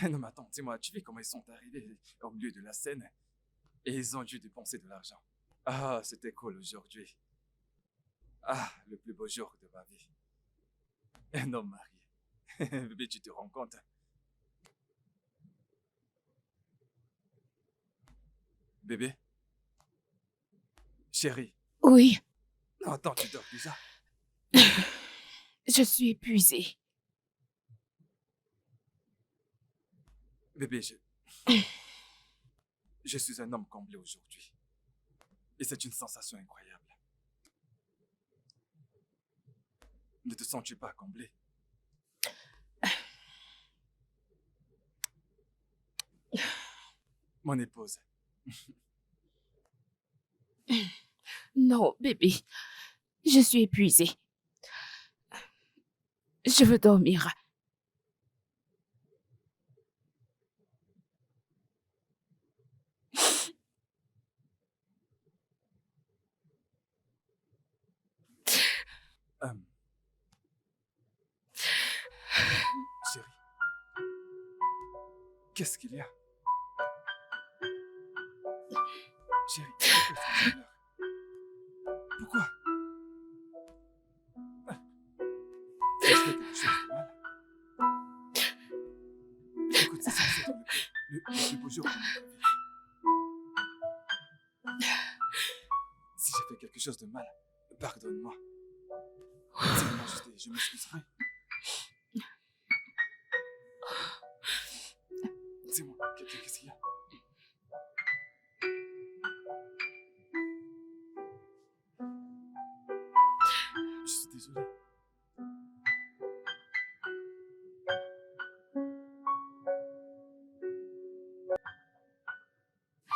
Non mais attends, dis-moi, tu vois comment ils sont arrivés au milieu de la scène et ils ont dû dépenser de l'argent. Ah, c'était cool aujourd'hui. Ah, le plus beau jour de ma vie. Un homme marié. Bébé, tu te rends compte? Bébé? Chérie? Oui, Non, attends, tu dors déjà? je suis épuisée. Bébé, je suis un homme comblé aujourd'hui. Et c'est une sensation incroyable. Ne te sens-tu pas comblé? Mon épouse. Non, bébé, je suis épuisée. Je veux dormir. Euh, Chérie, qu'est-ce qu'il y a? Chérie, pourquoi est-ce que tu pleures? Pourquoi? Tu as fait quelque chose de mal? Écoute, c'est censé être le plus beau jour de notre vie. Si j'ai fait quelque chose de mal, pardonne-moi. Dis-moi juste et je m'excuserai. Dis-moi, qu'est-ce qu'il y a? Je suis désolé.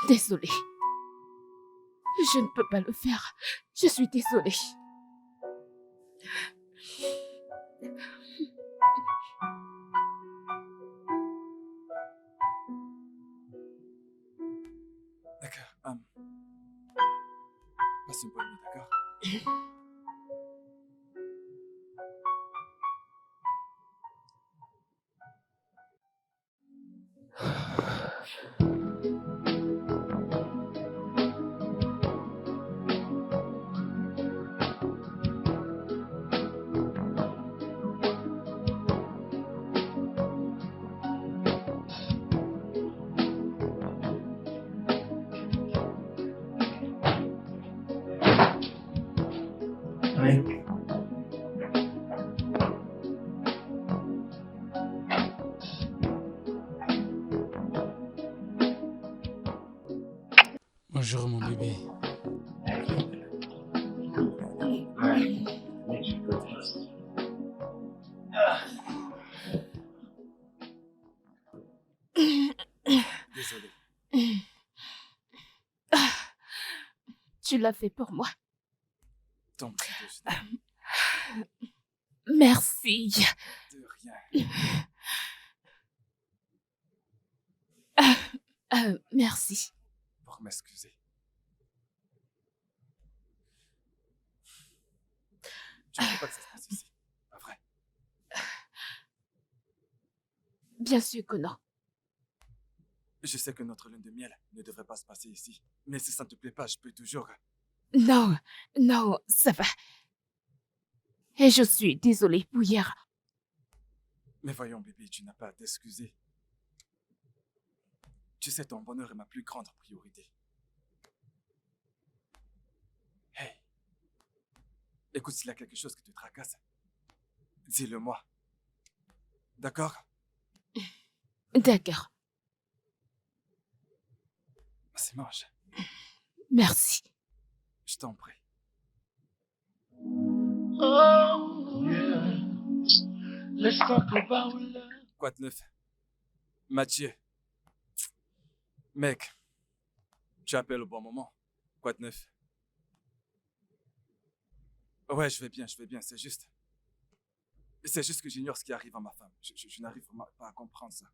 Désolée. Je ne peux pas le faire. Je suis désolée. D'accord. Passe une bonne nuit, d'accord? Oui. Bonjour mon bébé. Désolé. Tu l'as fait pour moi. Ton petit déjeuner. Merci. De rien. Merci. Pour m'excuser. Tu ne veux pas que ça se passe ici, pas vrai? Bien sûr que non. Je sais que notre lune de miel ne devrait pas se passer ici. Mais si ça ne te plaît pas, je peux toujours... Non, non, ça va. Et je suis désolée pour hier. Mais voyons, bébé, tu n'as pas à t'excuser. Tu sais, ton bonheur est ma plus grande priorité. Hey, écoute, s'il y a quelque chose qui te tracasse, dis-le-moi. D'accord? D'accord. Vas-y, mange. Merci. Je t'en prie. Oh, yeah. Let's talk about love. Quoi de neuf? Mathieu. Mec, tu appelles au bon moment. Quoi de neuf? Ouais, je vais bien, c'est juste. C'est juste que j'ignore ce qui arrive à ma femme. Je n'arrive pas à comprendre ça.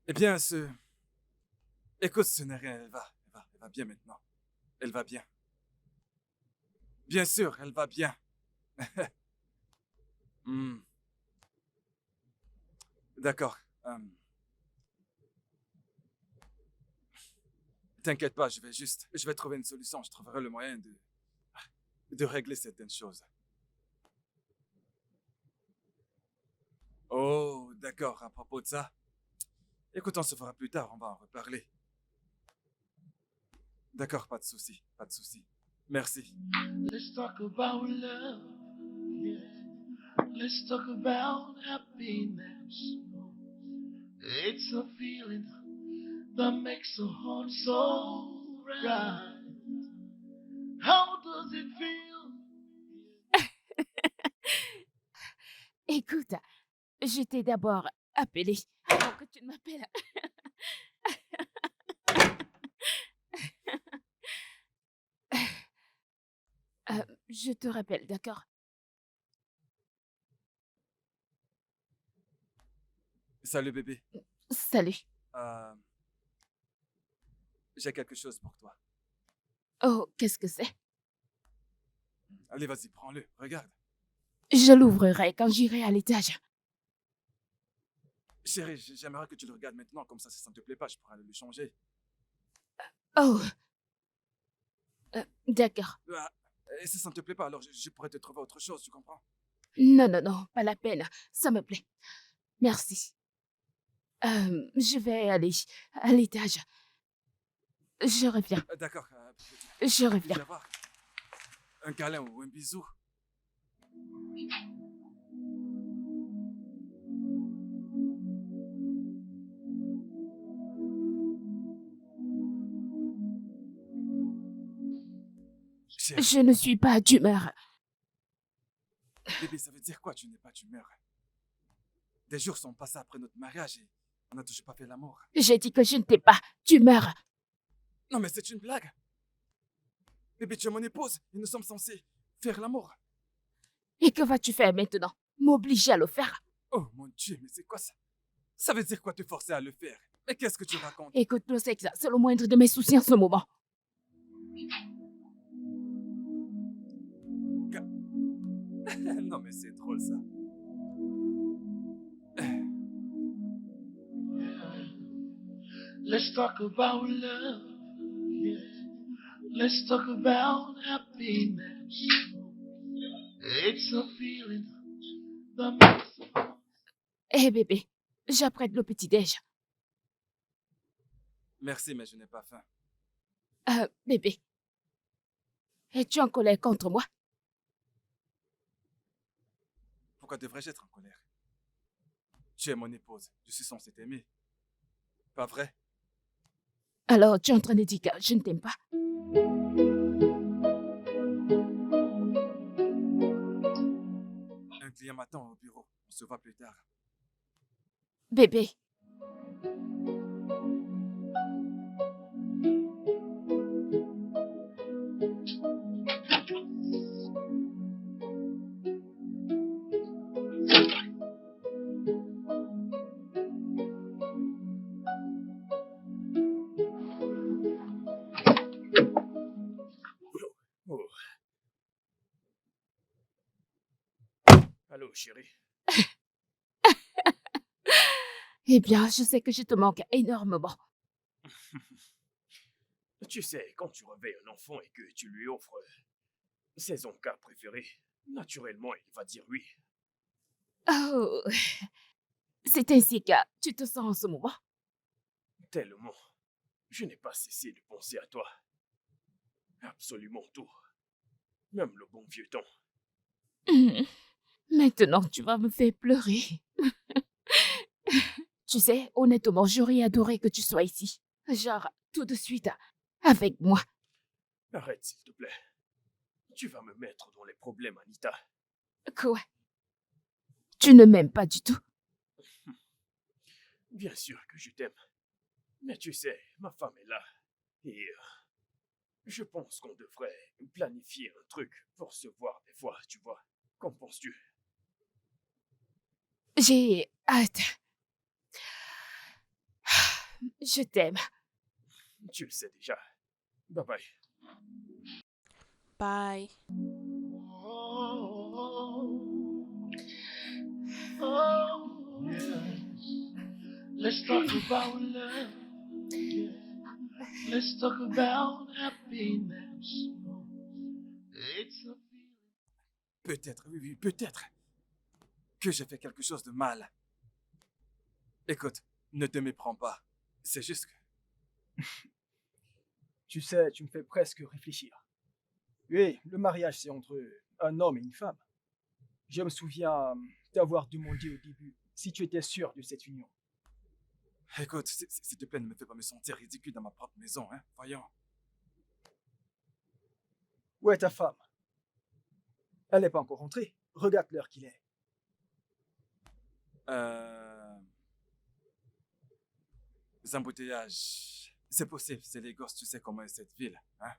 Eh bien, écoute, ce n'est rien, elle va bien maintenant. Elle va bien. Bien sûr, elle va bien. Hmm. D'accord. T'inquiète pas, je vais trouver une solution. Je trouverai le moyen de régler certaines choses. Oh, d'accord, à propos de ça. Écoute, on se fera plus tard, on va en reparler. D'accord, pas de souci, pas de souci. Merci. Let's talk about love. Yeah. Let's talk about happiness. It's a feeling that makes a heart so right. How does it feel? Écoute, je t'ai d'abord appelé avant que tu ne m'appelles. Je te rappelle, d'accord? Salut bébé. Salut. Euh, j'ai quelque chose pour toi. Oh, qu'est-ce que c'est? Allez, vas-y, prends-le, regarde. Je l'ouvrirai quand j'irai à l'étage. Chérie, j'aimerais que tu le regardes maintenant, comme ça, si ça ne te plaît pas, je pourrais le changer. Oh, d'accord. Ah, et si ça ne te plaît pas, alors je pourrais te trouver autre chose, tu comprends? Non, non, non, pas la peine. Ça me plaît. Merci. Je vais aller à l'étage. Je reviens. D'accord, Je reviens. puis-je avoir un câlin ou un bisou? Chérie, Je ne suis pas d'humeur. bébé, ça veut dire quoi, tu n'es pas d'humeur? Des jours sont passés après notre mariage et on n'a toujours pas fait l'amour. J'ai dit que je n'étais pas d'humeur. Non, mais c'est une blague. Bébé, tu es mon épouse et nous sommes censés faire l'amour. Et que vas-tu faire maintenant? M'obliger à le faire? Oh mon Dieu, mais c'est quoi ça? Ça veut dire quoi te forcer à le faire? Mais qu'est-ce que tu racontes? Écoute, le sexe, c'est le moindre de mes soucis en ce moment. Non, mais c'est drôle ça. Let's talk about love. Yeah. Let's talk about happiness. It's a feeling that makes a heart. Hé bébé, j'apprête le petit-déj. Merci, mais je n'ai pas faim. Bébé, es-tu en colère contre moi? Pourquoi devrais-je être en colère? Tu es mon épouse. Je suis censé t'aimer. Pas vrai? Alors, tu es en train de dire que je ne t'aime pas? Un client m'attend au bureau. On se voit plus tard. Bébé, Oh. Allô, chérie. eh bien, je sais que je te manque énormément. Tu sais, quand tu réveilles un enfant et que tu lui offres ses encas préférés, naturellement, il va dire oui. Oh, c'est ainsi que tu te sens en ce moment? Tellement. Je n'ai pas cessé de penser à toi. Absolument tout. Même le bon vieux temps. Maintenant, tu vas me faire pleurer. Tu sais, honnêtement, j'aurais adoré que tu sois ici. Genre, tout de suite, avec moi. Arrête, s'il te plaît. Tu vas me mettre dans les problèmes, Anita. Quoi? Tu ne m'aimes pas du tout? Bien sûr que je t'aime. Mais tu sais, ma femme est là. Et je pense qu'on devrait planifier un truc pour se voir des fois, tu vois. Qu'en penses-tu? J'ai hâte. Je t'aime. Tu le sais déjà. Bye bye. Bye. Oh, Let's talk about love. Yeah. Let's talk about happiness. It's a feeling. Peut-être, oui, oui, peut-être que j'ai fait quelque chose de mal. Écoute, ne te méprends pas. C'est juste que... Tu sais, tu me fais presque réfléchir. Oui, le mariage, c'est entre un homme et une femme. Je me souviens t'avoir demandé au début si tu étais sûr de cette union. Écoute, s'il te plaît, ne me fais pas me sentir ridicule dans ma propre maison, hein. Voyons. Où est ta femme? Elle n'est pas encore rentrée. Regarde l'heure qu'il est. Les embouteillages. C'est possible, c'est les gosses, tu sais comment est cette ville, hein.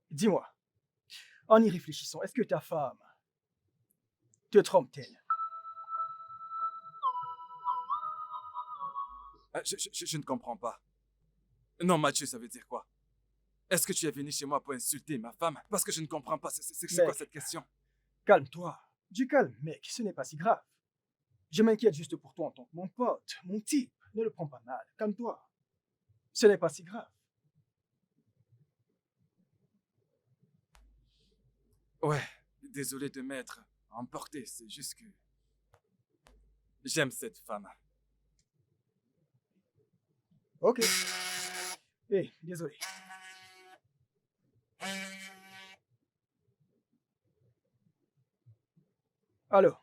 Dis-moi, en y réfléchissant, est-ce que ta femme te trompe-t-elle? Je ne comprends pas. Non, Mathieu, ça veut dire quoi? Est-ce que tu es venu chez moi pour insulter ma femme? Parce que je ne comprends pas, c'est quoi cette question? Calme-toi. Du calme, mec, ce n'est pas si grave. Je m'inquiète juste pour toi en tant que mon pote, mon type. Ne le prends pas mal, calme-toi. Ce n'est pas si grave. Ouais, désolé de m'être emporté, c'est juste que... J'aime cette femme. Ok. Désolé. Allô?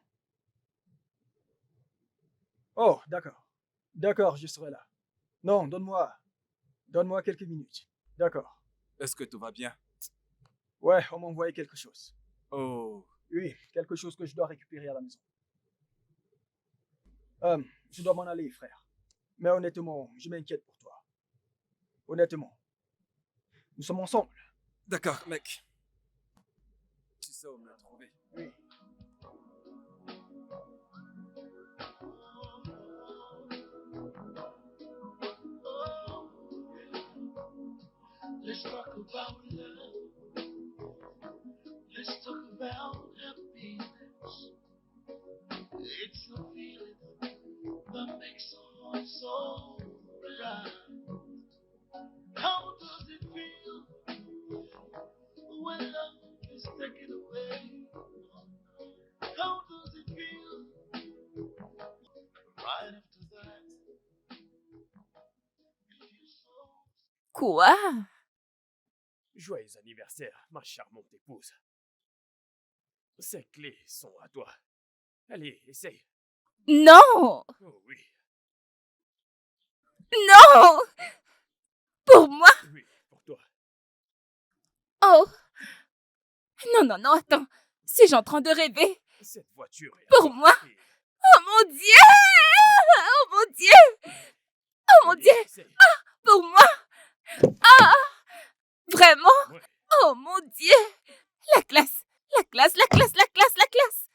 Oh, d'accord. D'accord, je serai là. Non, donne-moi quelques minutes. D'accord. Est-ce que tout va bien? Ouais, on m'a envoyé quelque chose. Oh, Oui, quelque chose que je dois récupérer à la maison. Je dois m'en aller, frère. Mais honnêtement, je m'inquiète pour toi. Honnêtement. Nous sommes ensemble. d'accord, mec. Tu sais où me trouver. Oui. Let's talk about love. Let's talk about happiness. It's a feeling that makes our heart so bright. How does it feel when love is taken away? How does it feel right after that? It feels so. Quoi? Joyeux anniversaire, ma charmante épouse. Ces clés sont à toi. Allez, essaye. Non! Oh oui, Non! Pour moi? oui, pour toi. Oh! Non, non, non, attends. Suis-je en train de rêver? Cette voiture est à Pour toi. moi? Et- Oh mon Dieu! Oh mon Dieu! Oh mon Allez, Dieu! essaye. Pour moi? Ah! Vraiment? Ouais. Oh mon Dieu! La classe! La classe! La classe! La classe! La classe!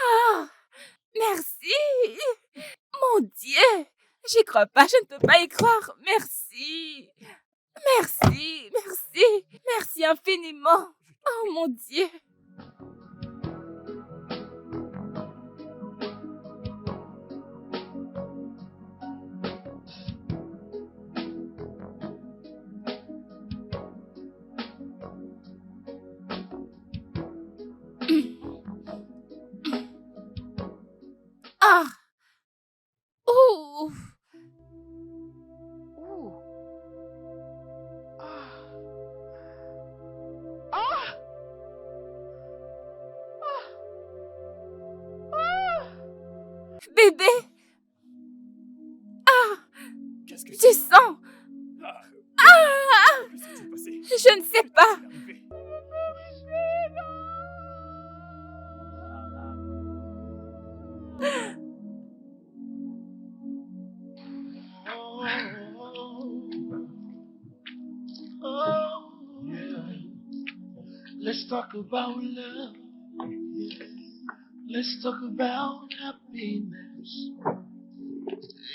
Ah! Merci! Mon Dieu! J'y crois pas, je ne peux pas y croire. Merci! Merci! Merci! Merci infiniment! Oh mon Dieu! Ah! Ouh! Ouh! Ah! Ah! Bébé! Ah! Qu'est-ce que Du c'est? sang! Ah, Ah! que s'est-il passé? Je ne sais pas! Qu'est-il arrivé? Oh, yeah. Let's talk about love. Yeah. Let's talk about happiness.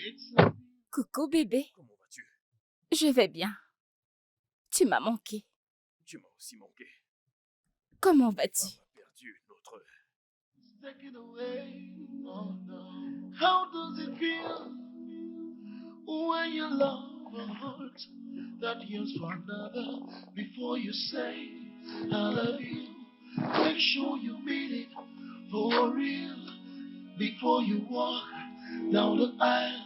It's a Coucou bébé, Comment vas-tu? je vais bien. Tu m'as manqué. Tu m'as aussi manqué. Comment Ma vas-tu? femme a perdu notre... taken away. Oh no. How does it feel when you love a heart that yearns for another? Before you say I love you, make sure you mean it for real. Before you walk down the aisle,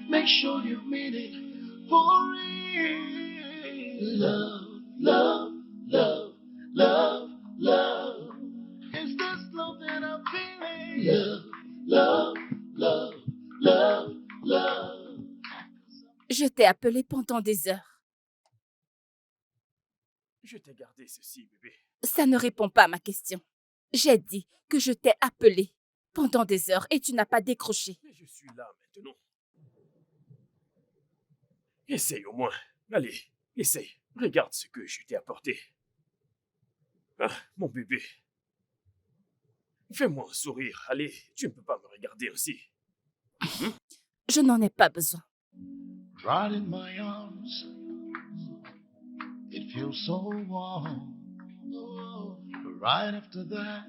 make sure you mean it for real. Love, love, love, love, love. Is this love that I'm feeling? Love, love, love, love, love. Je t'ai appelé pendant des heures. Je t'ai gardé ceci, bébé. Ça ne répond pas à ma question. J'ai dit que je t'ai appelé pendant des heures et tu n'as pas décroché. Mais je suis là maintenant. Essaye au moins. Allez, essaye. Regarde ce que je t'ai apporté. Ah, mon bébé. Fais-moi un sourire. Allez, tu ne peux pas me regarder ainsi. Je n'en ai pas besoin. Right in my arms, it feels so warm. Right after that,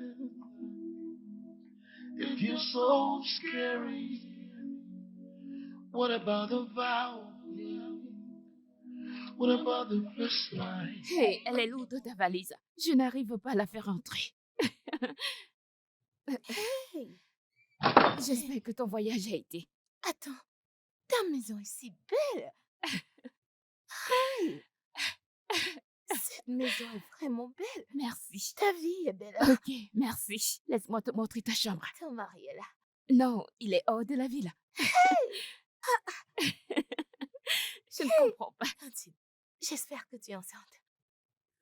it feels so scary. What about the vow? What about the first night? Hé, elle est lourde ta valise. Je n'arrive pas à la faire entrer. J'espère que ton voyage a été. Attends, ta maison est si belle. Hey, cette maison est vraiment belle. Merci. Ta vie est belle. Ok, merci. Laisse-moi te montrer ta chambre. Ton mari est là. Non, il est hors de la ville. Je ne comprends pas. Tantine, j'espère que tu es enceinte.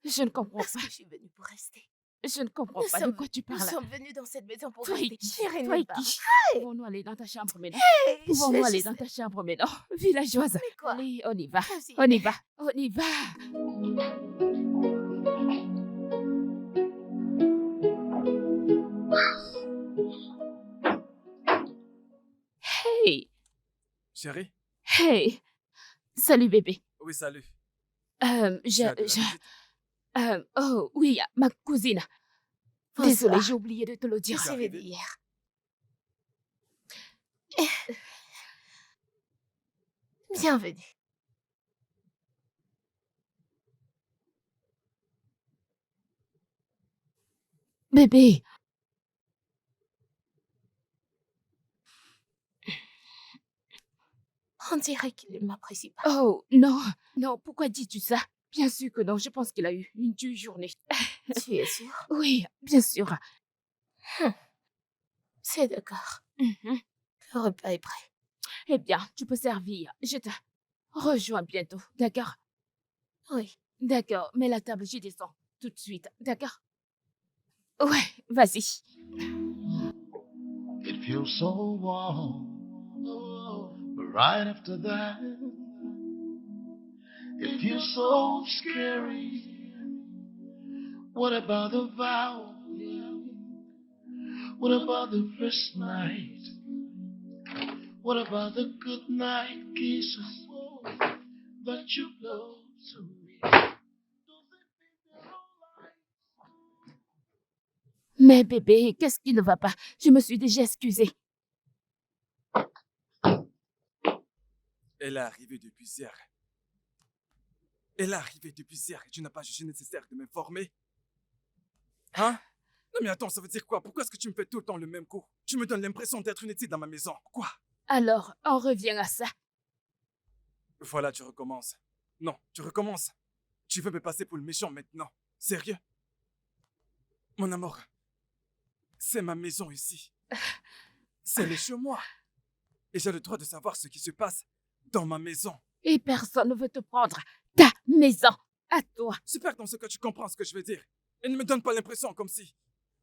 Je ne comprends Parce pas. que je suis venue pour rester. Je ne comprends Nous pas de sommes- quoi tu Nous parles. sommes venus dans cette maison pour Toi et rester. qui J'irai Toi et nulle part. qui Pouvons-nous aller dans ta chambre maintenant Hey, Pouvons-nous je aller sais- dans ta chambre maintenant Villageoise. Mais quoi? Allez, on y va. Vas-y. On y va. On y va. Hey, Chérie? hey. Salut bébé. Oui, salut. Tu Je, as de la je, visite? oh oui, ma cousine. Bonsoir. Désolée, j'ai oublié de te le dire. Je C'est suis venue arrivé. hier. Bienvenue. Bébé, On dirait qu'il ne m'apprécie pas. oh non, non, pourquoi dis-tu ça? Bien sûr que non, je pense qu'il a eu une dure journée. Tu es sûre? Oui, bien sûr. C'est d'accord. Mhm. Le repas est prêt. Eh bien, tu peux servir. Je te rejoins bientôt, d'accord? Oui. D'accord, mets la table, j'y descends tout de suite, d'accord? Ouais, vas-y. It feels so warm. But right after that, it feels so scary. What about the vow? What about the first night? What about the good night kisses that you blow to me? Mais bébé, qu'est-ce qui ne va pas? Je me suis déjà excusée. Elle est arrivée depuis hier. Elle est arrivée depuis hier et tu n'as pas jugé nécessaire de m'informer. Hein? Non mais attends, ça veut dire quoi? Pourquoi est-ce que tu me fais tout le temps le même coup? Tu me donnes l'impression d'être une étude dans ma maison. Quoi? Alors, on revient à ça. Voilà, tu recommences. Non, tu recommences. Tu veux me passer pour le méchant maintenant? Sérieux? Mon amour, c'est ma maison ici. C'est le chez moi. Et j'ai le droit de savoir ce qui se passe dans ma maison. Et personne ne veut te prendre ta maison à toi. J'espère dans ce que tu comprends ce que je veux dire. Et ne me donne pas l'impression comme si...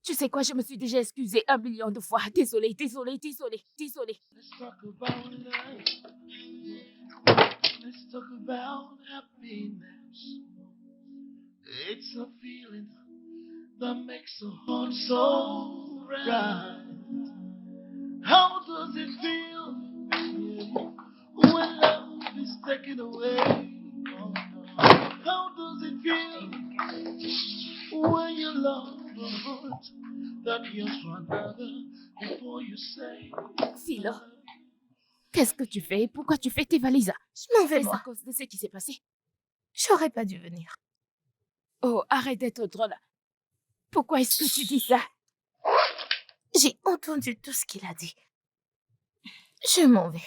Tu sais quoi, je me suis déjà excusée 1 million de fois. Désolée, désolée, désolée, désolée. Let's talk about love. Let's talk about happiness. It's a feeling that makes a heart so right. How does it feel when love is taken away? How does it feel when you love a a heart that yearns for another before you say Philo, qu'est-ce que tu fais? Pourquoi tu fais tes valises? Je m'en vais, Est-ce à moi. cause de ce qui s'est passé? J'aurais pas dû venir. Oh, arrête d'être drôle. Pourquoi est-ce que tu dis ça? J'ai entendu tout ce qu'il a dit. Je m'en vais.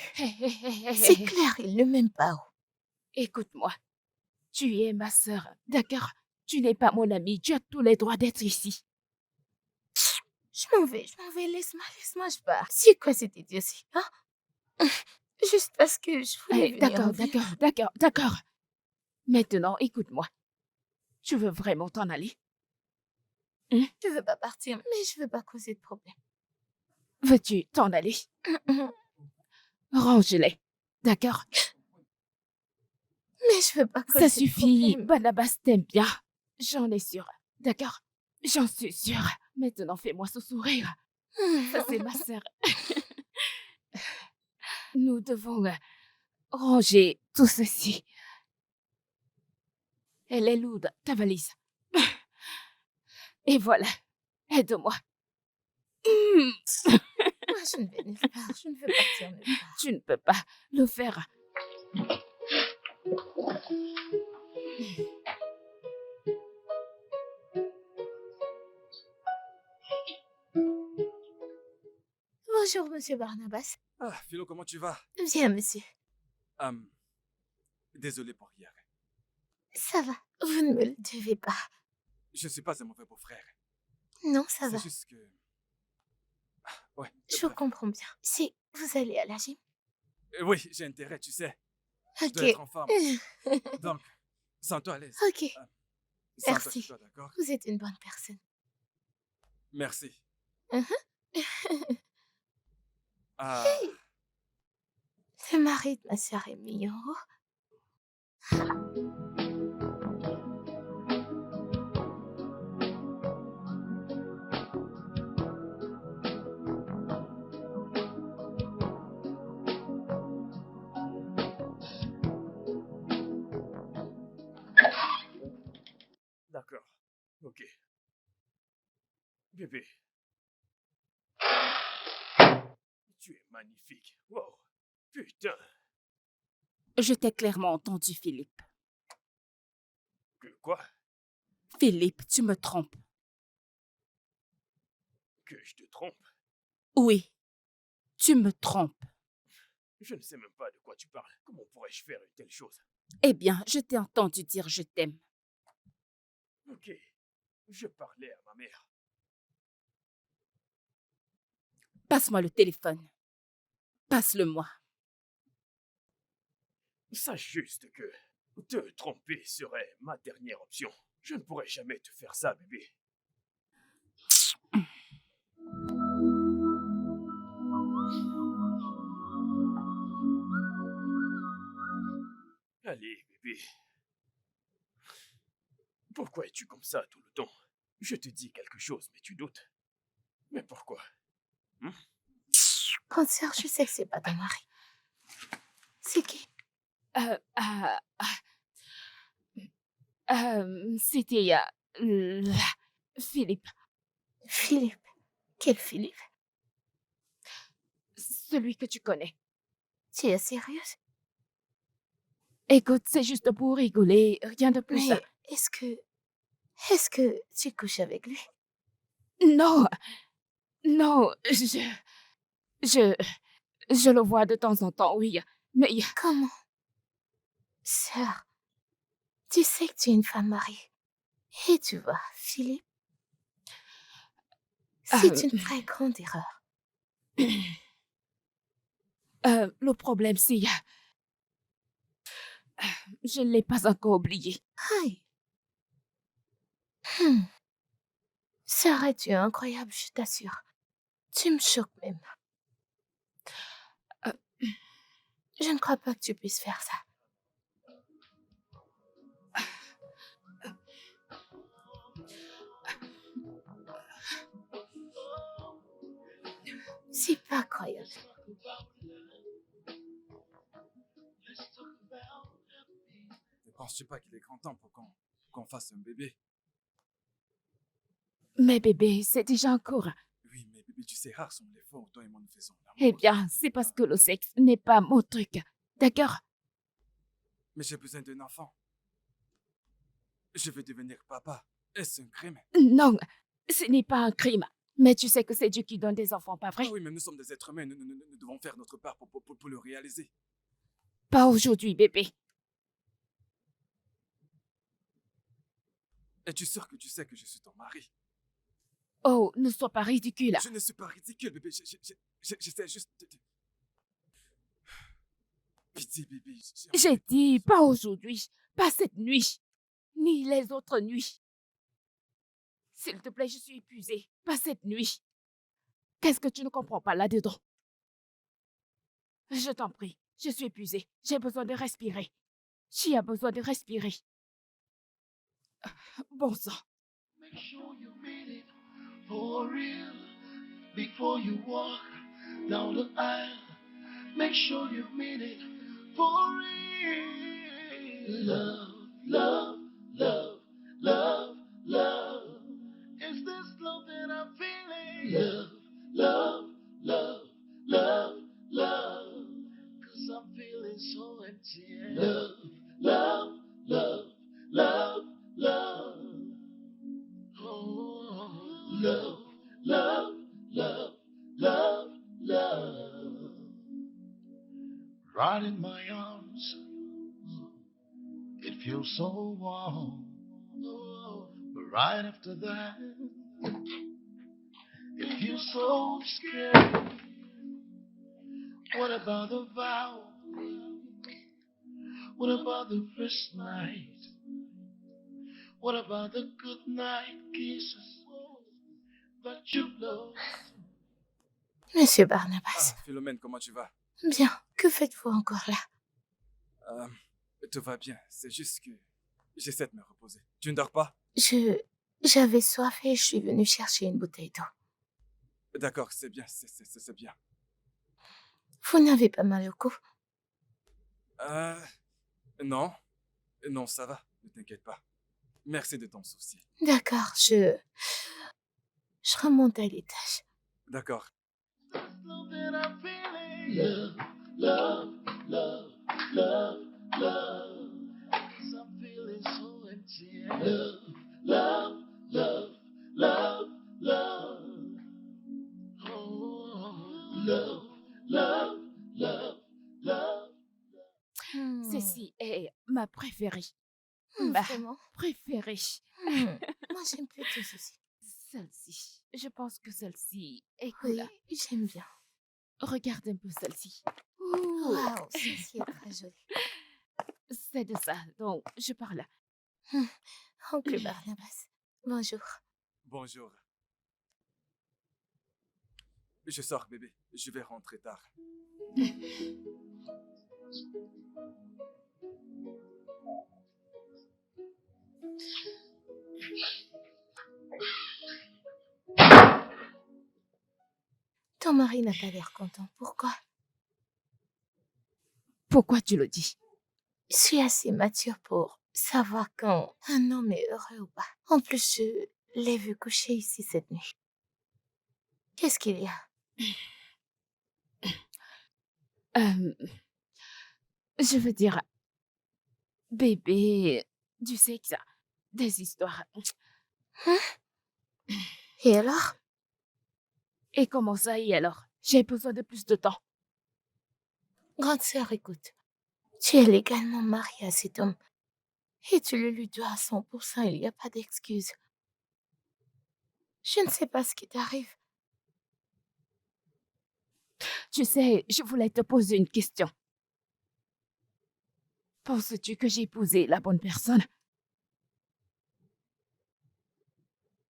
C'est clair, il ne m'aime pas. Écoute-moi. Tu es ma sœur, d'accord? Tu n'es pas mon ami. Tu as tous les droits d'être ici. Je m'en vais, laisse-moi, je pars. C'est quoi cette idiotie, hein? Juste parce que je voulais venir. D'accord. Maintenant, écoute-moi. Tu veux vraiment t'en aller? Je veux pas partir, mais je veux pas causer de problème. Veux-tu t'en aller? Range-les, d'accord? Mais je veux pas causer Ça de suffit, problème. Barnabas t'aime bien. J'en ai sûre, d'accord? J'en suis sûre. Maintenant, fais-moi ce sourire. Ça, c'est ma sœur. Nous devons ranger tout ceci. Elle est lourde, ta valise. Et voilà, aide-moi. Moi, je ne vais nulle part. Je ne veux partir nulle part. Tu ne peux pas le faire. Bonjour, monsieur Barnabas. Ah, Philo, comment tu vas? Bien, monsieur. Désolé pour hier. Ça va. Vous ne me le devez pas. Je ne suis pas un mauvais beau-frère. Non, ça va. C'est juste que... Ouais. Je comprends bien. Si vous allez à la gym. Oui, j'ai intérêt, tu sais. Je Ok. dois être en forme. Donc, sens-toi à l'aise. Ok. Sens-toi Merci. chez toi, d'accord? Vous êtes une bonne personne. Merci. Mhm. Ah, Le mari de ma sœur est mignon. D'accord. Ok. Bébé. Tu es magnifique. Wow. Putain. Je t'ai clairement entendu, Philippe. Que quoi? Philippe, tu me trompes. Que je te trompe? Oui, tu me trompes. Je ne sais même pas de quoi tu parles. Comment pourrais-je faire une telle chose? Eh bien, je t'ai entendu dire je t'aime. Ok. Je parlais à ma mère. Passe-moi le téléphone. Passe-le-moi. Sache juste que te tromper serait ma dernière option. Je ne pourrais jamais te faire ça, bébé. Allez, bébé. Pourquoi es-tu comme ça tout le temps? Je te dis quelque chose, mais tu doutes. Mais pourquoi? Cancer, je sais que c'est pas ton mari. C'est qui? C'était Philippe, Philippe. Quel Philippe? celui que tu connais. Tu es sérieuse? Écoute, c'est juste pour rigoler, rien de plus. Mais est-ce que tu couches avec lui? Non, non, je le vois de temps en temps, oui, mais Comment? Sœur, tu sais que tu es une femme mariée. Et tu vois, Philippe, c'est une très grande erreur. le problème, c'est je ne l'ai pas encore oublié. Aïe. Serais-tu incroyable, je t'assure. Tu me choques même. Je ne crois pas que tu puisses faire ça. C'est pas croyable. ne penses-tu pas qu'il est grand temps pour qu'on fasse un bébé? Mais bébé, c'est déjà un cours. Oui, mais bébé, tu sais, rares sont les fois où toi et moi nous faisons l'amour. Eh bien, c'est parce que le sexe n'est pas mon truc. D'accord? Mais j'ai besoin d'un enfant. Je veux devenir papa. Est-ce un crime? Non, ce n'est pas un crime. Mais tu sais que c'est Dieu qui donne des enfants, pas vrai? Ah oui, mais nous sommes des êtres humains. Nous devons faire notre part pour le réaliser. Pas aujourd'hui, bébé. Es-tu sûr que tu sais que je suis ton mari? Oh, ne sois pas ridicule. Je ne suis pas ridicule, bébé. J'essaie juste de... Pitié, bébé. J'ai dit pas aujourd'hui, pas cette nuit, ni les autres nuits. S'il te plaît, je suis épuisée. Pas cette nuit. Qu'est-ce que tu ne comprends pas là-dedans? Je t'en prie, je suis épuisée. J'ai besoin de respirer. Qui a besoin de respirer? Bon sang. Make sure you mean it for real before you walk down the aisle. Make sure you mean it for real. Love, love, love, love, love. Is this love that I'm feeling? Love, love, love, love, love. 'Cause I'm feeling so empty. Love, love, love, love, love. Oh, love, love, love, love, love. Right in my arms, it feels so warm. Oh, but right after that, it feels so scary. What about the vow? What about the first night? What about the good night kisses that you lost? Monsieur Barnabas. Ah, Philomène, comment tu vas? Bien, que faites-vous encore là? Tout va bien. C'est juste que j'essaie de me reposer. Tu ne dors pas? J'avais soif et je suis venue chercher une bouteille d'eau. D'accord, c'est bien, c'est bien. Vous n'avez pas mal au cou? Non. Non, ça va. Ne t'inquiète pas. Merci de ton souci. D'accord, je remonte à l'étage. D'accord. Love that I'm feeling. Love, love, love, love, love. 'Cause I'm feeling so empty. Love, love, love, love, love. Oh, love, love, love, love. Ceci est ma préférée. Ma Vraiment? préférée. Moi, j'aime plutôt ceci. Celle-ci. Je pense que celle-ci est cool. Oui, j'aime bien. Regarde un peu celle-ci. Waouh, ceci est très joli. C'est de ça dont je parle. Oncle Barnabas, bonjour. Bonjour. Je sors, bébé. Je vais rentrer tard. Ton mari n'a pas l'air content. Pourquoi? Pourquoi tu le dis? Je suis assez mature pour savoir quand un homme est heureux ou pas. En plus, je l'ai vu coucher ici cette nuit. Qu'est-ce qu'il y a? Je veux dire, bébé, du sexe, des histoires. Et alors? Et comment ça, et alors? J'ai besoin de plus de temps. Grande sœur, écoute. Tu es légalement mariée à cet homme. Et tu le lui dois à 100%, il n'y a pas d'excuse. Je ne sais pas ce qui t'arrive. Tu sais, je voulais te poser une question. Penses-tu que j'ai épousé la bonne personne?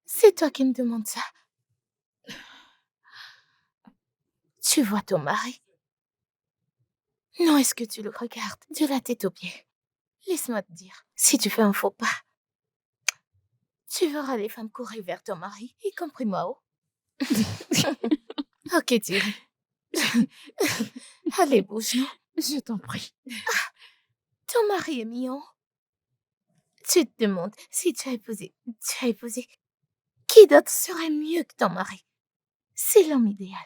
C'est toi qui me demandes ça. Tu vois ton mari? Non, est-ce que tu le regardes de la tête aux pieds? Laisse-moi te dire, si tu fais un faux pas, tu verras les femmes courir vers ton mari, y compris moi. Oh. Ok, Thierry. Allez, bouge-nous. Je t'en prie. Ton mari est mignon. Tu te demandes si tu as épousé Qui d'autre serait mieux que ton mari? C'est l'homme idéal.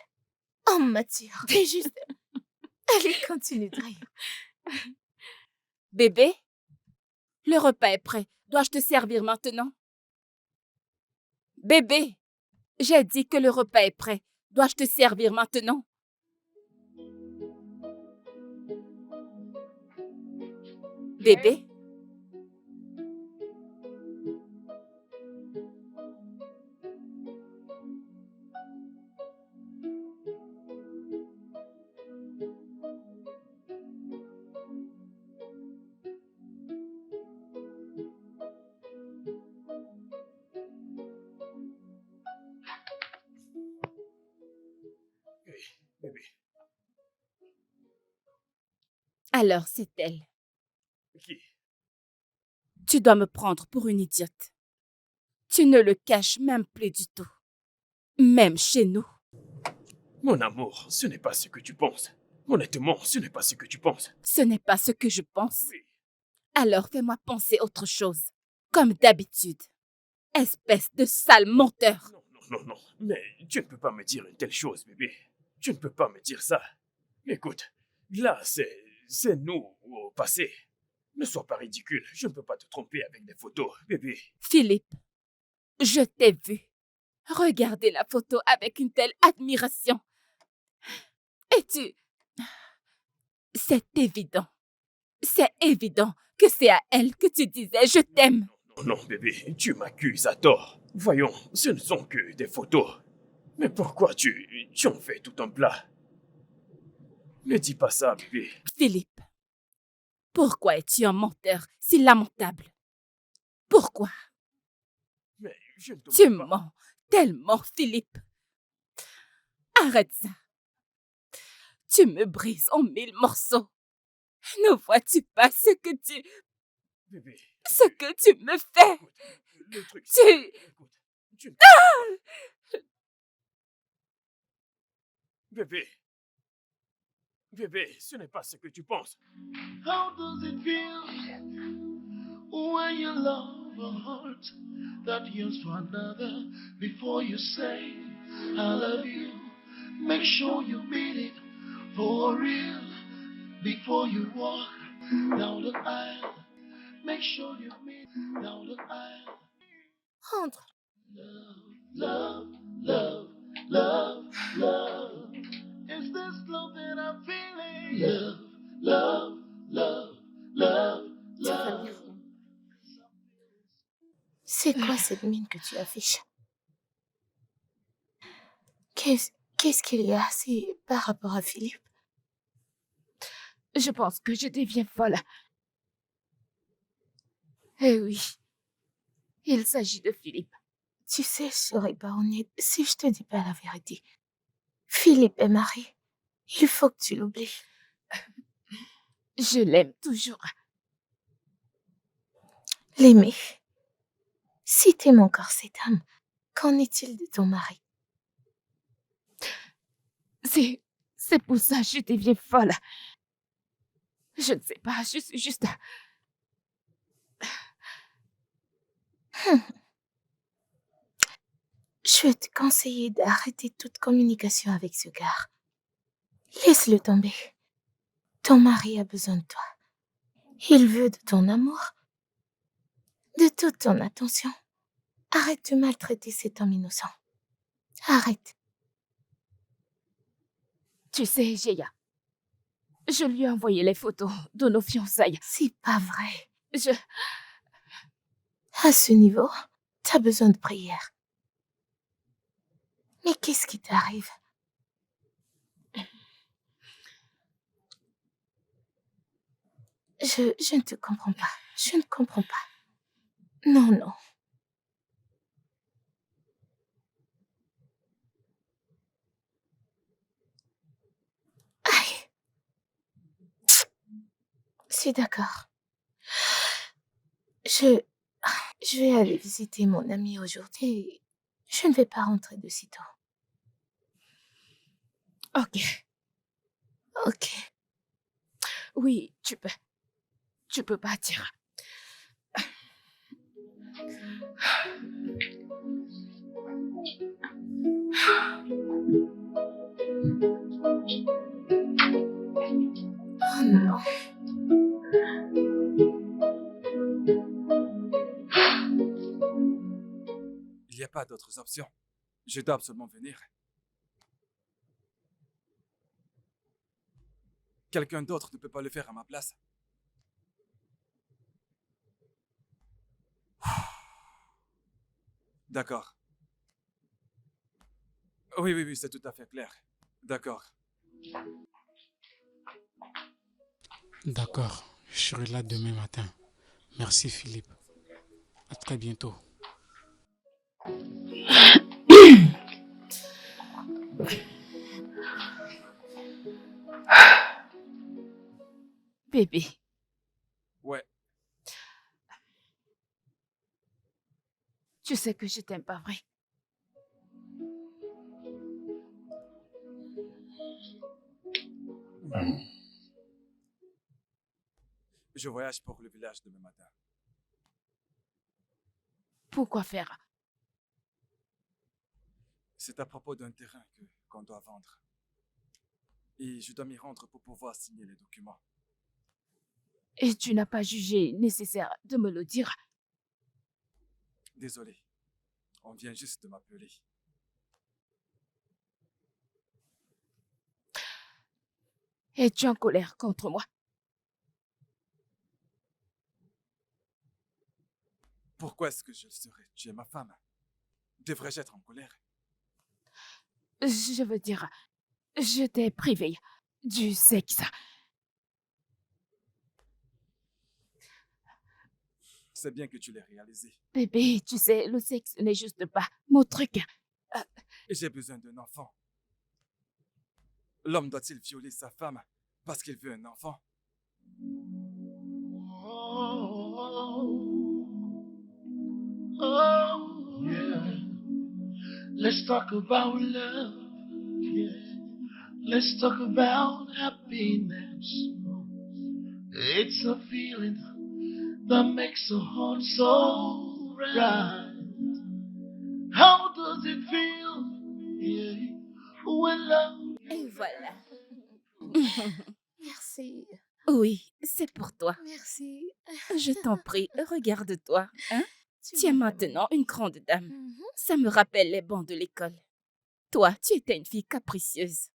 Homme mature. T'es juste... Allez, continue de rire. Bébé, le repas est prêt. Dois-je te servir maintenant? Bébé, j'ai dit que le repas est prêt. Dois-je te servir maintenant? Bébé? Oui, bébé. Alors c'est elle. Qui? Tu dois me prendre pour une idiote. Tu ne le caches même plus du tout. Même chez nous. Mon amour, ce n'est pas ce que tu penses. Honnêtement, ce n'est pas ce que tu penses. Ce n'est pas ce que je pense. Oui. Alors fais-moi penser autre chose. Comme d'habitude. Espèce de sale menteur. Non, non, non, non. Mais tu ne peux pas me dire une telle chose, bébé. Tu ne peux pas me dire ça. Écoute, là, c'est nous au passé. Ne sois pas ridicule. Je ne peux pas te tromper avec des photos, bébé. Philippe, je t'ai vu. Regarder la photo avec une telle admiration. Et tu... C'est évident. C'est évident que c'est à elle que tu disais « je t'aime ». Non, non, bébé, tu m'accuses à tort. Voyons, ce ne sont que des photos. Mais pourquoi tu en fais tout un plat? Ne dis pas ça, bébé. Philippe, pourquoi es-tu un menteur si lamentable? Pourquoi? Mais je ne te Tu mens pas. mens tellement, Philippe. Arrête ça. Tu me brises en 1000 morceaux. Ne vois-tu pas ce que Bébé, tu me fais? écoute, le truc, écoute, tu ne Bébé. Bébé, ce n'est pas ce que tu penses. How does it feel when you love a heart that yearns for another before you say I love you? Make sure you mean it for real before you walk down the aisle. Make sure you mean it down the aisle. Rentre. Love, love, love, love. Is this love that I'm feeling? Love, love, love, love, Tu vas love. bien. C'est quoi cette mine que tu affiches? Qu'est-ce qu'il y a? C'est par rapport à Philippe? Je pense que je deviens folle. Eh oui, il s'agit de Philippe. Tu sais, je serais pas honnête si je te dis pas la vérité. Philippe est marié. Il faut que tu l'oublies. Je l'aime toujours. L'aimer. Si t'aimes encore cette âme, qu'en est-il de ton mari? C'est pour ça que je deviens folle. Je ne sais pas, je suis juste... Je vais te conseiller d'arrêter toute communication avec ce gars. Laisse-le tomber. Ton mari a besoin de toi. Il veut de ton amour, de toute ton attention. Arrête de maltraiter cet homme innocent. Arrête. Tu sais, Géa, je lui ai envoyé les photos de nos fiançailles. C'est pas vrai. Je... À ce niveau, t'as besoin de prière. Mais qu'est-ce qui t'arrive? Je ne te comprends pas. Je ne comprends pas. Non, non. Aïe. C'est d'accord. Je vais aller visiter mon ami aujourd'hui. Je ne vais pas rentrer de sitôt. Ok. Ok. Oui, tu peux partir. Oh non. Il n'y a pas d'autres options. Je dois absolument venir. Quelqu'un d'autre ne peut pas le faire à ma place. D'accord. Oui, c'est tout à fait clair. D'accord. D'accord, je serai là demain matin. Merci Philippe. À très bientôt. Bébé, Ouais, tu sais que je t'aime pas vrai. je voyage pour le village demain matin. Pourquoi faire? C'est à propos d'un terrain qu'on doit vendre. Et je dois m'y rendre pour pouvoir signer les documents. Et tu n'as pas jugé nécessaire de me le dire? Désolé, on vient juste de m'appeler. Es-tu en colère contre moi? Pourquoi est-ce que je le serais? Tu es ma femme. Devrais-je être en colère? Je veux dire, je t'ai privé du sexe. C'est bien que tu l'aies réalisé. Bébé, tu sais, le sexe n'est juste pas mon truc. Et j'ai besoin d'un enfant. L'homme doit-il violer sa femme parce qu'il veut un enfant? Oh, yeah. Let's talk about love. Yeah. Let's talk about happiness. It's a feeling that makes a heart so right. How does it feel? Yeah. When love. Et voilà. Merci. Oui, c'est pour toi. Merci. Je t'en prie, regarde-toi. Hein? Tu es m'as maintenant une grande dame. vraiment- Mhm. Ça me rappelle les bancs de l'école. Toi, tu étais une fille capricieuse.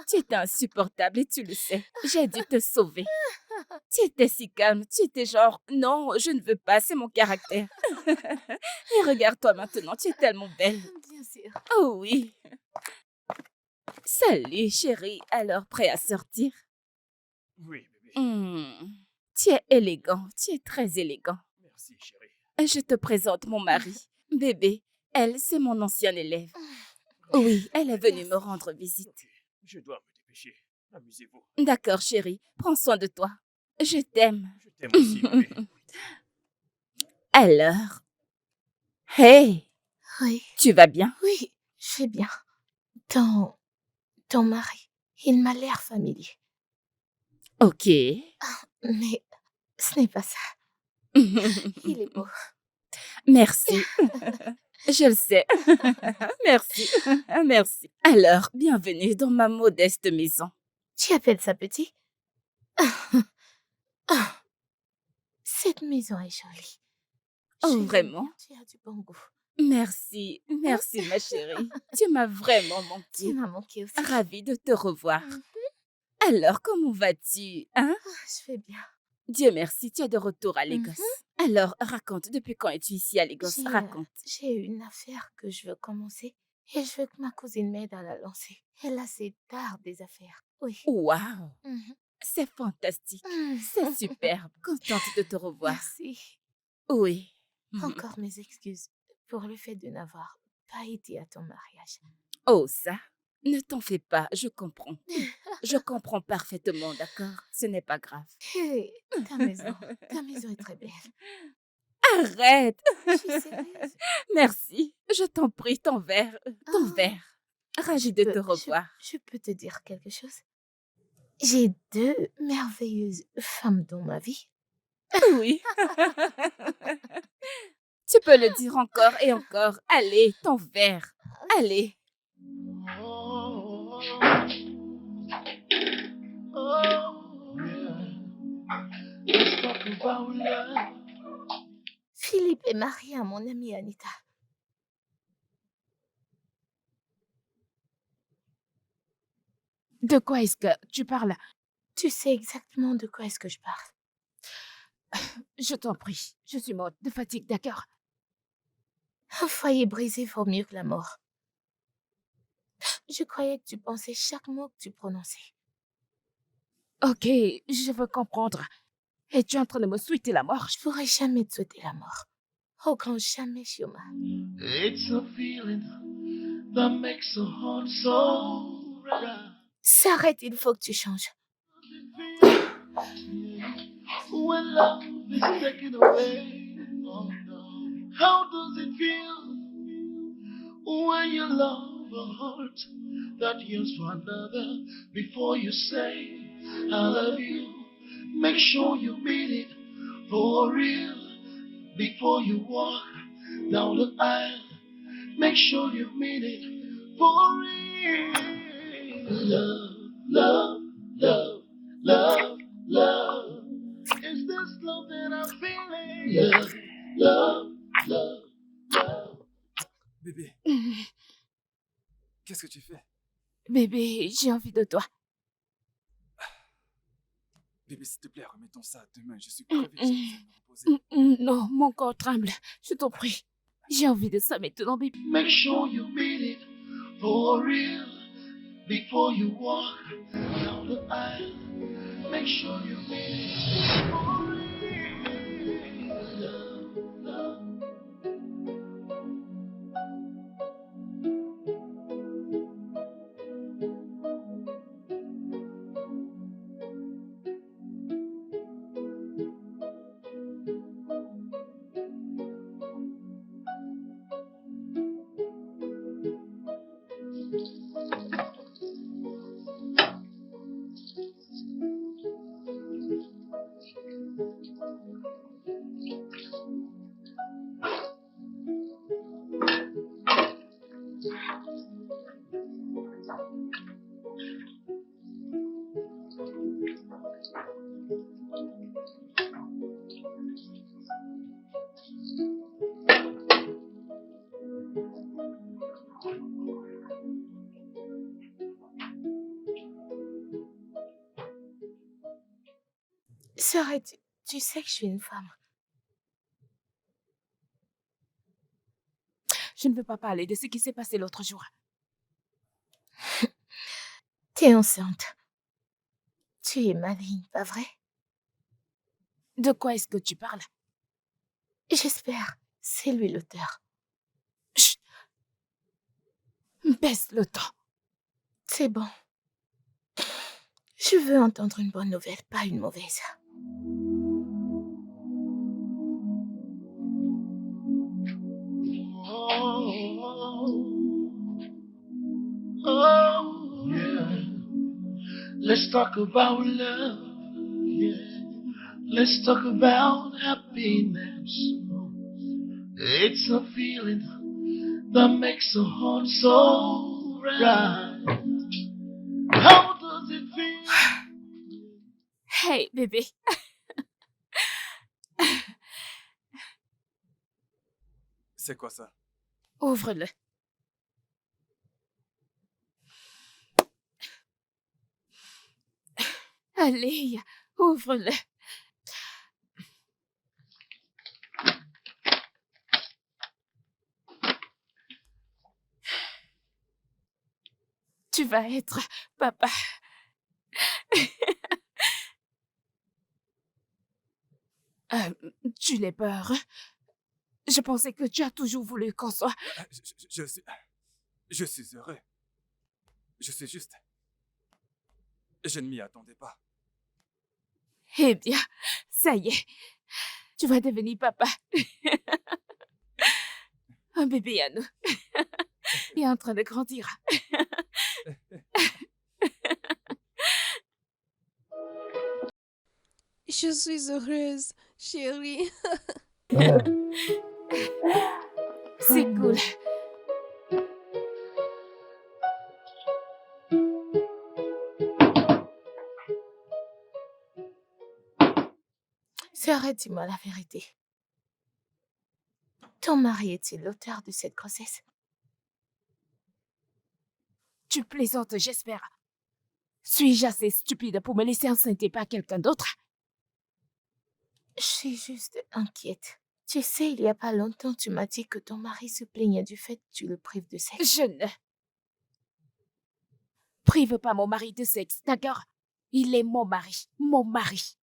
Tu étais insupportable et tu le sais. J'ai dû te sauver. Tu étais si calme. Tu étais genre, non, je ne veux pas, c'est mon caractère. Et regarde-toi maintenant, tu es tellement belle. Bien sûr. Oh oui. Salut, chérie. Alors, prêt à sortir? Oui, bébé. Tu es élégant. Tu es très élégant. Merci, chérie. Je te présente mon mari. Bébé, elle, c'est mon ancienne élève. Oui, elle est venue me rendre visite. Ok, je dois me dépêcher. Amusez-vous. D'accord, chérie. Prends soin de toi. Je t'aime. Je t'aime aussi, bébé. Alors? Hey, Oui, tu vas bien? oui, je vais bien. Ton mari, il m'a l'air familier. Ok. Mais ce n'est pas ça. Il est beau. Merci. Je le sais. Merci. Merci. Alors, bienvenue dans ma modeste maison. Tu appelles ça petit? Ah, cette maison est jolie. Oh, J'aime vraiment? bien, tu as du bon goût. Merci. Merci, ma chérie. Tu m'as vraiment Tu manqué. m'as manqué aussi. Ravie de te revoir. Mhm. Alors, comment vas-tu, hein? Je vais bien. Dieu merci, tu es de retour à Lagos. Alors, raconte, depuis quand es-tu ici à Lagos? J'ai, Raconte. J'ai une affaire que je veux commencer et je veux que ma cousine m'aide à la lancer. Elle a ses dards des affaires. Oui. Waouh, Mhm. c'est fantastique. Mhm. C'est superbe. Contente de te revoir. Merci. Oui. Encore mes excuses pour le fait de n'avoir pas été à ton mariage. Oh, ça, ne t'en fais pas, je comprends. Je comprends parfaitement, d'accord? Ce n'est pas grave. Hé, ta maison est très belle. Arrête! Je suis sérieuse. Merci. Je t'en prie, ton verre. Ton Ah. verre. Ravi de te peux- revoir. Je peux te dire quelque chose? J'ai 2 merveilleuses femmes dans ma vie. Oui. Tu peux le dire encore et encore. Allez, ton verre. Allez. Oh, oh, yeah. Let's talk about love. Philippe est marié à mon amie Anita. De quoi est-ce que tu parles? Tu sais exactement de quoi est-ce que je parle. Je t'en prie. Je suis morte de fatigue, d'accord? Un foyer brisé vaut mieux que la mort. Je croyais que tu pensais chaque mot que tu prononçais. Ok, je veux comprendre. Es-tu en train de me souhaiter la mort? Je pourrais jamais te souhaiter la mort. Au grand jamais, Shioma. It's a feeling that makes a heart so right. S'arrête, il faut que tu changes. When love is taken away, oh no. How does it feel when you love a heart that yearns for another? Before you say I love you, make sure you mean it for real. Before you walk down the aisle, make sure you mean it for real. Love, love, love, love, love. Is this love that I'm feeling? Love, love, love, love. Bébé, qu'est-ce que tu fais? Bébé, j'ai envie de toi. Bébé, s'il te plaît, remettons ça demain. Je suis crevé, j'ai besoin de me reposer. Non, mon corps tremble. Je t'en prie. J'ai envie de ça maintenant, bébé. Make sure you mean it for real. Before you walk down the aisle, make sure you mean it for real. Love, love. S'arrête, tu sais que je suis une femme. Je ne veux pas parler de ce qui s'est passé l'autre jour. T'es enceinte. Tu es maligne, pas vrai? De quoi est-ce que tu parles? J'espère. C'est lui l'auteur. Chut. Baisse le ton. C'est bon. Je veux entendre une bonne nouvelle, pas une mauvaise. Oh, yeah. Let's talk about love. Yeah. Let's talk about happiness. It's a feeling that makes a heart so right. How does it feel? Hey, bébé. C'est quoi ça? Ouvre-le. Allez, ouvre-le. Tu vas être papa. Tu l'as peur. Je pensais que tu as toujours voulu qu'on soit... Je suis heureux. Je suis juste... Je ne m'y attendais pas. Eh bien, ça y est. Tu vas devenir papa. Un bébé à nous. Il est en train de grandir. Je suis heureuse, chérie. C'est cool. Sœur, dis-moi la vérité. Ton mari est-il l'auteur de cette grossesse? Tu plaisantes, j'espère. Suis-je assez stupide pour me laisser enceinte par quelqu'un d'autre? Je suis juste inquiète. Tu sais, il y a pas longtemps, tu m'as dit que ton mari se plaignait du fait que tu le prives de sexe. Je ne prive pas mon mari de sexe, d'accord? Il est mon mari, mon mari.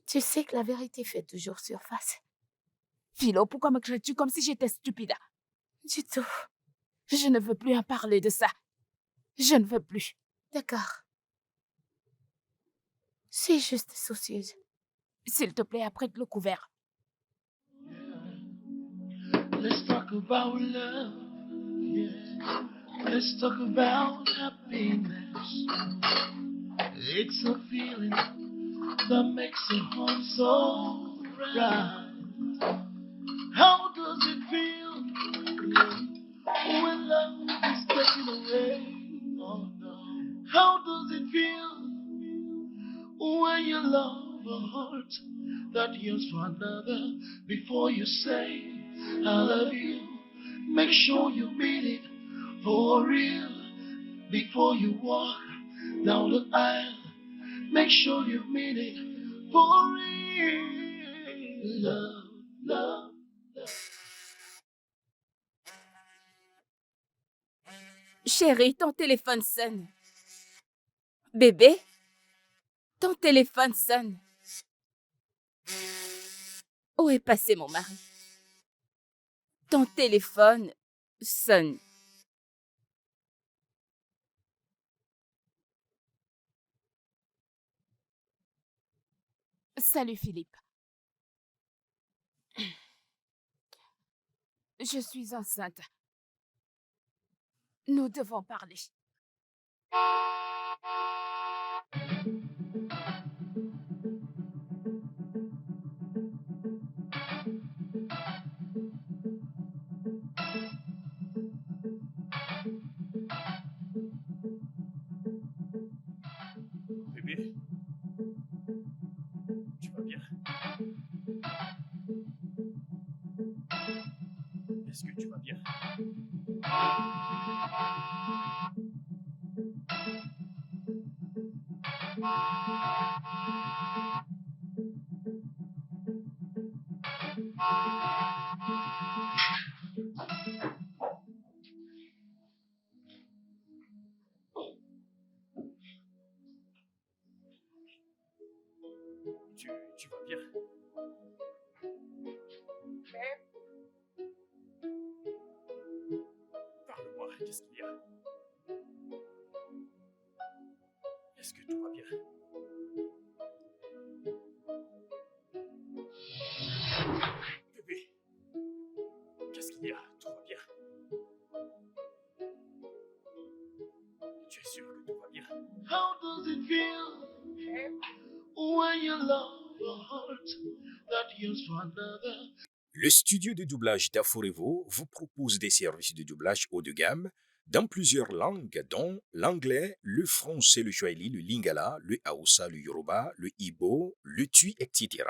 Tu sais que la vérité fait toujours surface. Philo, pourquoi me crées-tu comme si j'étais stupide? Du tout. Je ne veux plus en parler de ça. Je ne veux plus. D'accord. C'est juste soucieuse. S'il te plaît, apprête le couvert. Let's talk about love. Yeah. Let's talk about happiness. It's a feeling that makes a heart so right. How does it feel when love is taken away? Oh no. How does it feel when you love a heart that yearns for another? Before you say I love you, make sure you mean it for real. Before you walk down the aisle, make sure you mean it for real. Love, love, love. Chérie, ton téléphone sonne. Bébé, ton téléphone sonne. Où est passé mon mari? Ton téléphone sonne. Salut Philippe. Je suis enceinte. Nous devons parler. Bébé, tu vas bien? Est-ce que tu vas bien? Tu vas bien? Parle-moi, qu'est-ce qu'il y a? Est-ce que tout va bien? Bébé, qu'est-ce qu'il y a? Tout va bien? Tu es sûr que tout va bien? How does it feel when you love a heart that yearns for another? Le studio de doublage d'Aforevo vous propose des services de doublage haut de gamme dans plusieurs langues, dont l'anglais, le français, le swahili, le lingala, le hausa, le yoruba, le igbo, le tui, etc.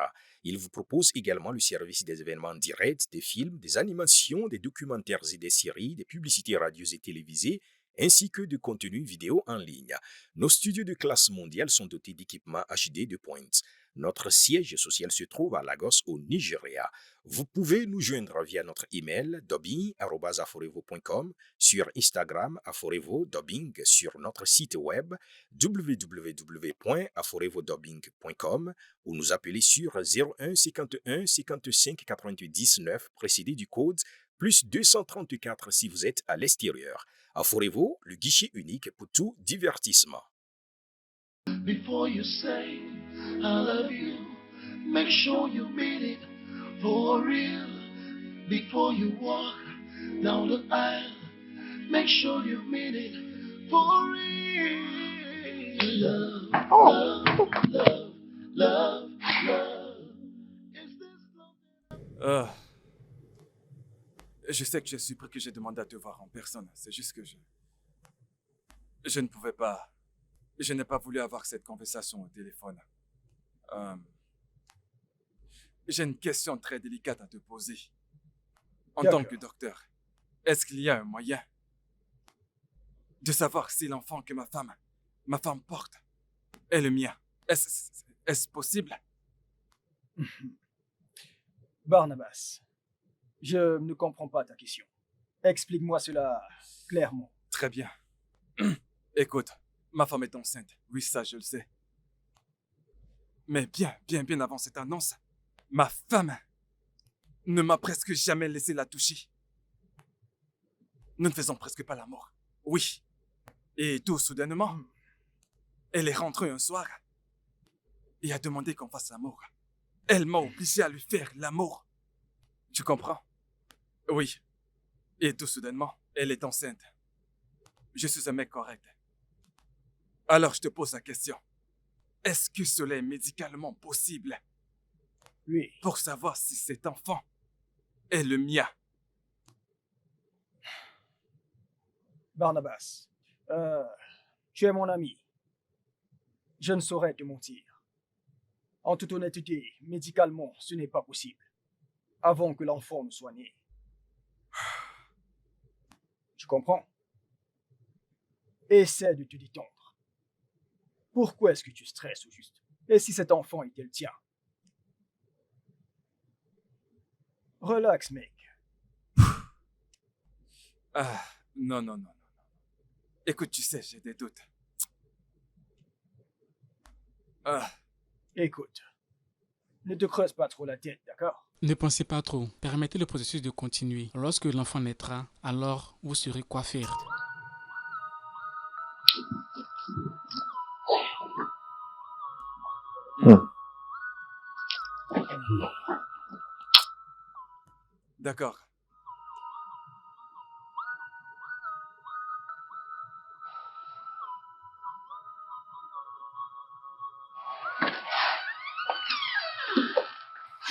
Il vous propose également le service des événements directs, des films, des animations, des documentaires et des séries, des publicités radio et télévisées, ainsi que de contenus vidéo en ligne. Nos studios de classe mondiale sont dotés d'équipements HD de pointe. Notre siège social se trouve à Lagos, au Nigeria. Vous pouvez nous joindre via notre email dubbing@aforevo.com, sur Instagram aforevo-dubbing, sur notre site web www.aforevodubbing.com ou nous appeler sur 01 51 55 88 19 précédé du code plus 234 si vous êtes à l'extérieur. Aforevo, le guichet unique pour tout divertissement. Before you say I love you, make sure you mean it for real. Before you walk down the aisle, make sure you mean it for real. Love, love, love, love, love. Is this love? Je sais que je suis pris que j'ai demandé à te voir en personne. C'est juste que je ne pouvais pas. Je n'ai pas voulu avoir cette conversation au téléphone. J'ai une question très délicate à te poser. En tant que docteur, est-ce qu'il y a un moyen de savoir si l'enfant que ma femme porte est le mien? Est-ce possible? Barnabas, je ne comprends pas ta question. Explique-moi cela clairement. Très bien. Écoute, ma femme est enceinte. Oui, ça, je le sais. Mais bien avant cette annonce, ma femme ne m'a presque jamais laissé la toucher. Nous ne faisons presque pas l'amour. Oui. Et tout soudainement, elle est rentrée un soir et a demandé qu'on fasse l'amour. Elle m'a obligé à lui faire l'amour. Tu comprends? Oui. Et tout soudainement, elle est enceinte. Je suis un mec correct. Alors je te pose la question. Est-ce que cela est médicalement possible? Oui. Pour savoir si cet enfant est le mien. Barnabas, tu es mon ami. Je ne saurais te mentir. En toute honnêteté, médicalement, ce n'est pas possible. Avant que l'enfant ne soit né. Tu comprends? Essaie de te détendre. Pourquoi est-ce que tu stresses au juste? Et si cet enfant était le tien? Relax, mec. Non. Écoute, tu sais, j'ai des doutes. Écoute, ne te creuse pas trop la tête, d'accord? Ne pensez pas trop. Permettez le processus de continuer. Lorsque l'enfant naîtra, alors vous saurez quoi faire. D'accord.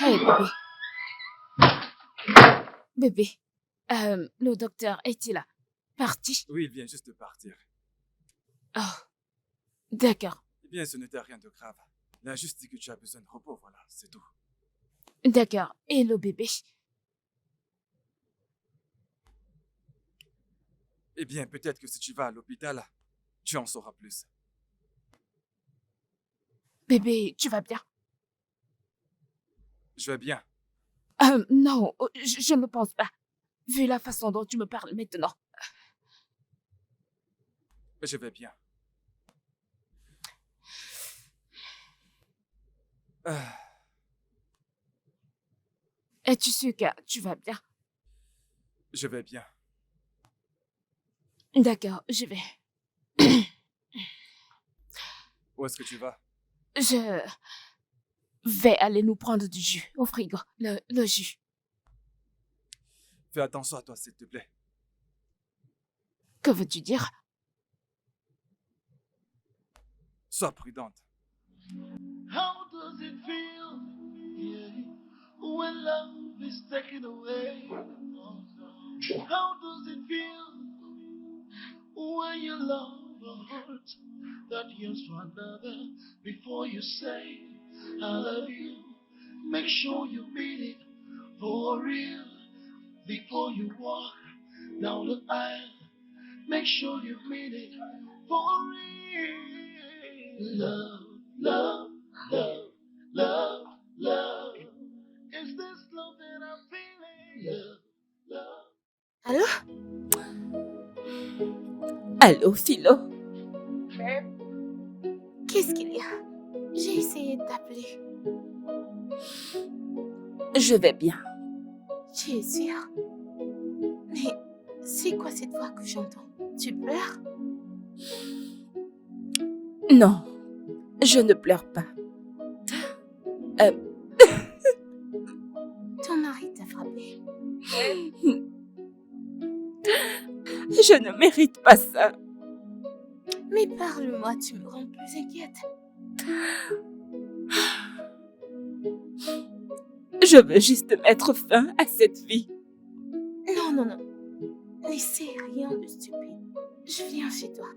Hey, bébé. Bébé, le docteur est-il là? Parti? Oui, il vient juste de partir. Oh, d'accord. Eh bien, ce n'était rien de grave. Il a juste dit que tu as besoin de repos, voilà, c'est tout. D'accord. Et le bébé? Eh bien, peut-être que si tu vas à l'hôpital, tu en sauras plus. Bébé, tu vas bien? Je vais bien. Non, je ne pense pas. Vu la façon dont tu me parles maintenant. Je vais bien. Es-tu sûr que tu vas bien? Je vais bien. D'accord, je vais. Où est-ce que tu vas? Je vais aller nous prendre du jus au frigo. Le jus. Fais attention à toi, s'il te plaît. Que veux-tu dire? Sois prudente. How does it feel, yeah, when love is taken away? How does it feel when your love hurts that yearns for another before you say I love you? Make sure you mean it for real before you walk down the aisle. Make sure you mean it for real. Love, love, love, love, love. Is this love that I'm feeling? Love, love. Allô? Allô, Philo? Qu'est-ce qu'il y a? J'ai essayé de t'appeler. Je vais bien. Tu es sûre? Mais c'est quoi cette voix que j'entends? Tu pleures? Non, je ne pleure pas. Ton mari t'a frappé. Je ne mérite pas ça. Mais parle-moi, tu me rends plus inquiète. Je veux juste mettre fin à cette vie. Non, non, non. N'essaie rien de stupide. Je viens chez toi.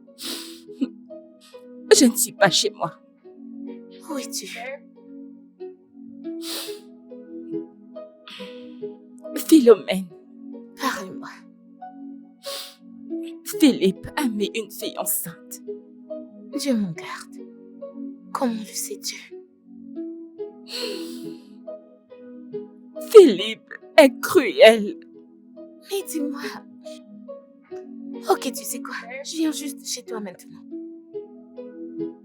Je ne suis pas chez moi. Où es-tu? Philomène, Parle-moi. Philippe a mis une fille enceinte. Dieu m'en garde. Comment le sais-tu? Philippe est cruel. Mais dis-moi. Ok, tu sais quoi? Je viens juste chez toi maintenant.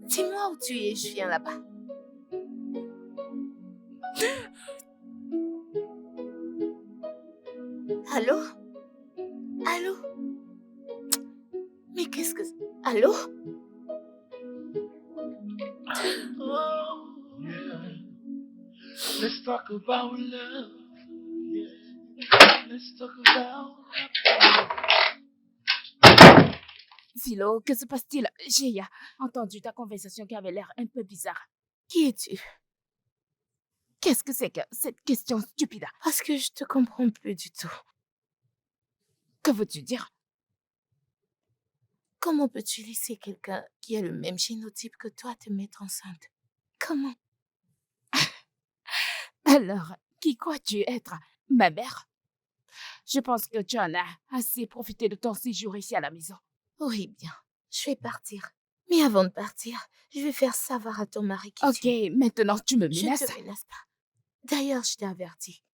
Dis-moi où tu es, je viens là-bas. Allô? Allô? Mais qu'est-ce que... Allô? Oh, yeah. Let's talk about love. Yeah. Let's talk about Philo, que se passe-t-il? J'ai entendu ta conversation qui avait l'air un peu bizarre. Qui es-tu? Qu'est-ce que c'est que cette question stupide? Parce que je te comprends plus du tout. Que veux-tu dire? Comment peux-tu laisser quelqu'un qui a le même génotype que toi te mettre enceinte? Comment? Alors, qui crois-tu être? Ma mère? Je pense que tu en as assez profité de ton séjour ici à la maison. Oui, bien. Je vais partir. Mais avant de partir, je vais faire savoir à ton mari qui Ok, tu es. maintenant tu me Je menaces. ne te menace pas. D'ailleurs, je t'ai averti.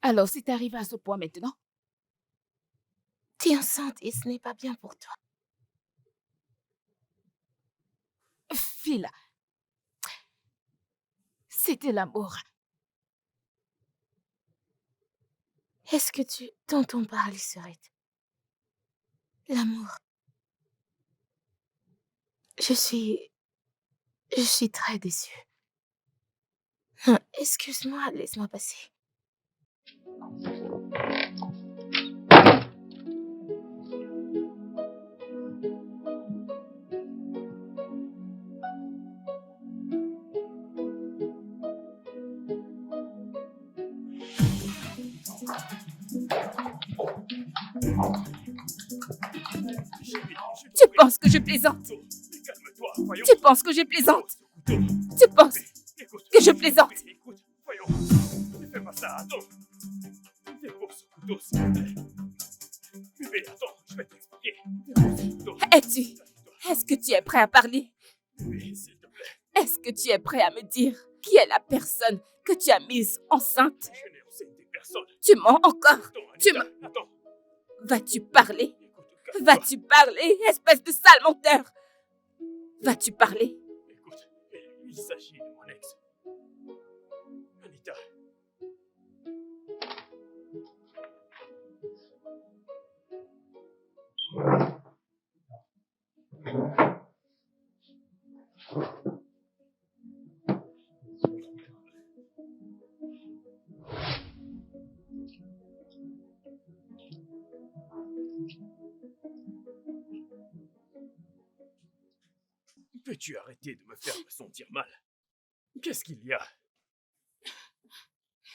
Alors, si t'arrives à ce point maintenant, Tu es enceinte et ce n'est pas bien pour toi. Phil, c'était l'amour. Est-ce que tu t'entends parler, Serette? L'amour. Je suis très déçue. Non, excuse-moi, laisse-moi passer. Tu penses que je plaisante? Mais calme-toi, voyons. Tu penses que je plaisante? Écoute, Tu penses écoute. que je plaisante? Écoute, voyons. Ne fais pas ça, attends. Dépose ce couteau, s'il te plaît. Bébé, attends, je vais t'expliquer. Dépose ce couteau. Est-ce que tu es prêt à parler? Bébé, s'il te plaît. Est-ce que tu es prêt à me dire qui est la personne que tu as mise enceinte? Je n'ai enseigné personne. Tu mens encore? Attends, Tu Anita, attends. Vas-tu parler? Écoute, calme-toi. Vas-tu parler, espèce de sale menteur? Vas-tu parler? Écoute, il s'agit de mon ex. Anita. Peux-tu arrêter de me faire me sentir mal? Qu'est-ce qu'il y a?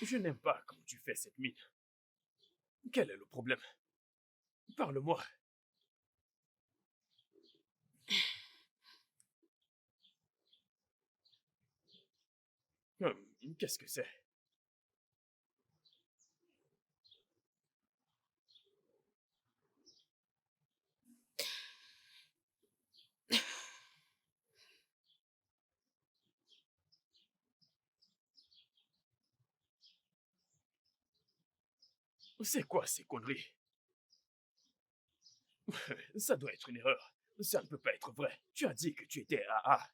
Je n'aime pas quand tu fais cette mine. Quel est le problème? Parle-moi. Qu'est-ce que c'est? C'est quoi ces conneries? Ça doit être une erreur. Ça ne peut pas être vrai. Tu as dit que tu étais AA.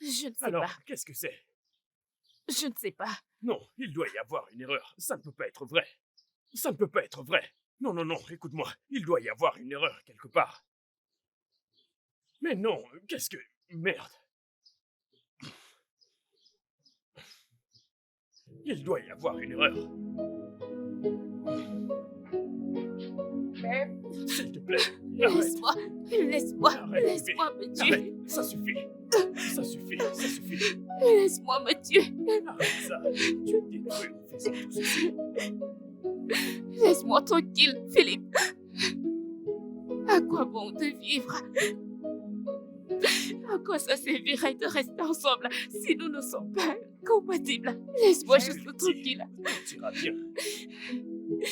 Je ne sais Alors, pas. qu'est-ce que c'est? Je ne sais pas. Non, il doit y avoir une erreur. Ça ne peut pas être vrai. Ça ne peut pas être vrai. Non, non, non, écoute-moi. Il doit y avoir une erreur quelque part. Mais non, qu'est-ce que... Merde. Il doit y avoir une erreur. S'il te plaît, arrête. Laisse-moi. Laisse-moi. Arrête, Laisse-moi me tuer. Arrête, ça suffit. Ça suffit, ça suffit. Laisse-moi me tuer. Arrête ça. Tu es détruit en faisant tout ceci. Laisse-moi tranquille, Philippe. À quoi bon de vivre? À quoi ça servirait de rester ensemble si nous ne sommes pas compatibles? Laisse-moi juste tranquille. Tout ira bien. Nous ne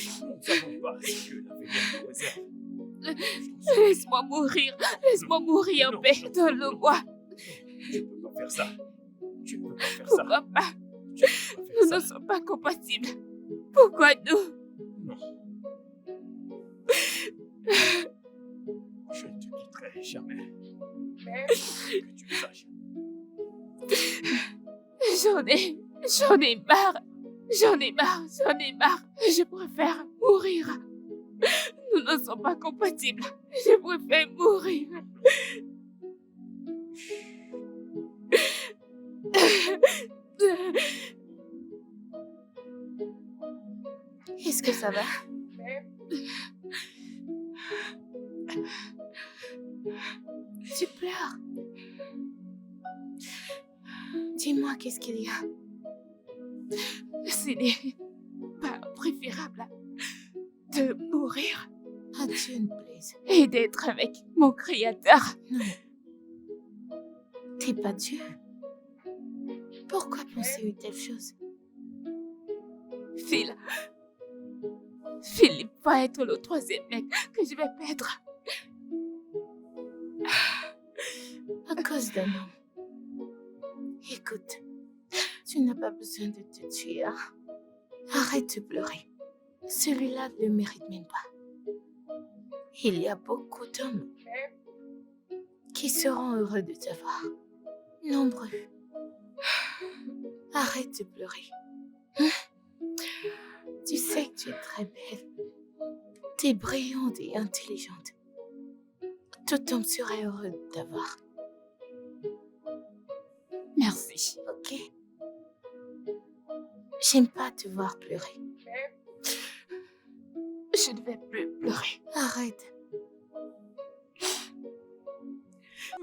savons pas ce que l'avenir nous réserve. Laisse-moi mourir. Laisse-moi mourir en Non, paix. non, Donne-le-moi. Tu ne peux pas faire ça. Tu ne peux pas faire ça. Pourquoi pas? Tu ne peux pas Nous faire ne ça. sommes pas compatibles. Pourquoi nous? Non. Je ne te quitterai jamais. Que tu le saches. J'en ai marre. J'en ai marre. Je préfère mourir. Nous ne sommes pas compatibles. Je préfère mourir. Est-ce que ça va? Tu pleures. Dis-moi, qu'est-ce qu'il y a? Ce n'est pas préférable de mourir À Dieu ne plaise. et d'être avec mon créateur. Non. T'es pas Dieu. Pourquoi penser une telle chose? Philippe va être le troisième mec que je vais perdre. À cause d'un homme. Écoute, tu n'as pas besoin de te tuer, hein? Arrête de pleurer. Celui-là ne le mérite même pas. Il y a beaucoup d'hommes qui seront heureux de te voir. Nombreux. Arrête de pleurer. Tu sais que tu es très belle. Tu es brillante et intelligente. Tout homme serait heureux de t'avoir. Merci. Ok? J'aime pas te voir pleurer. Je ne vais plus pleurer. Arrête.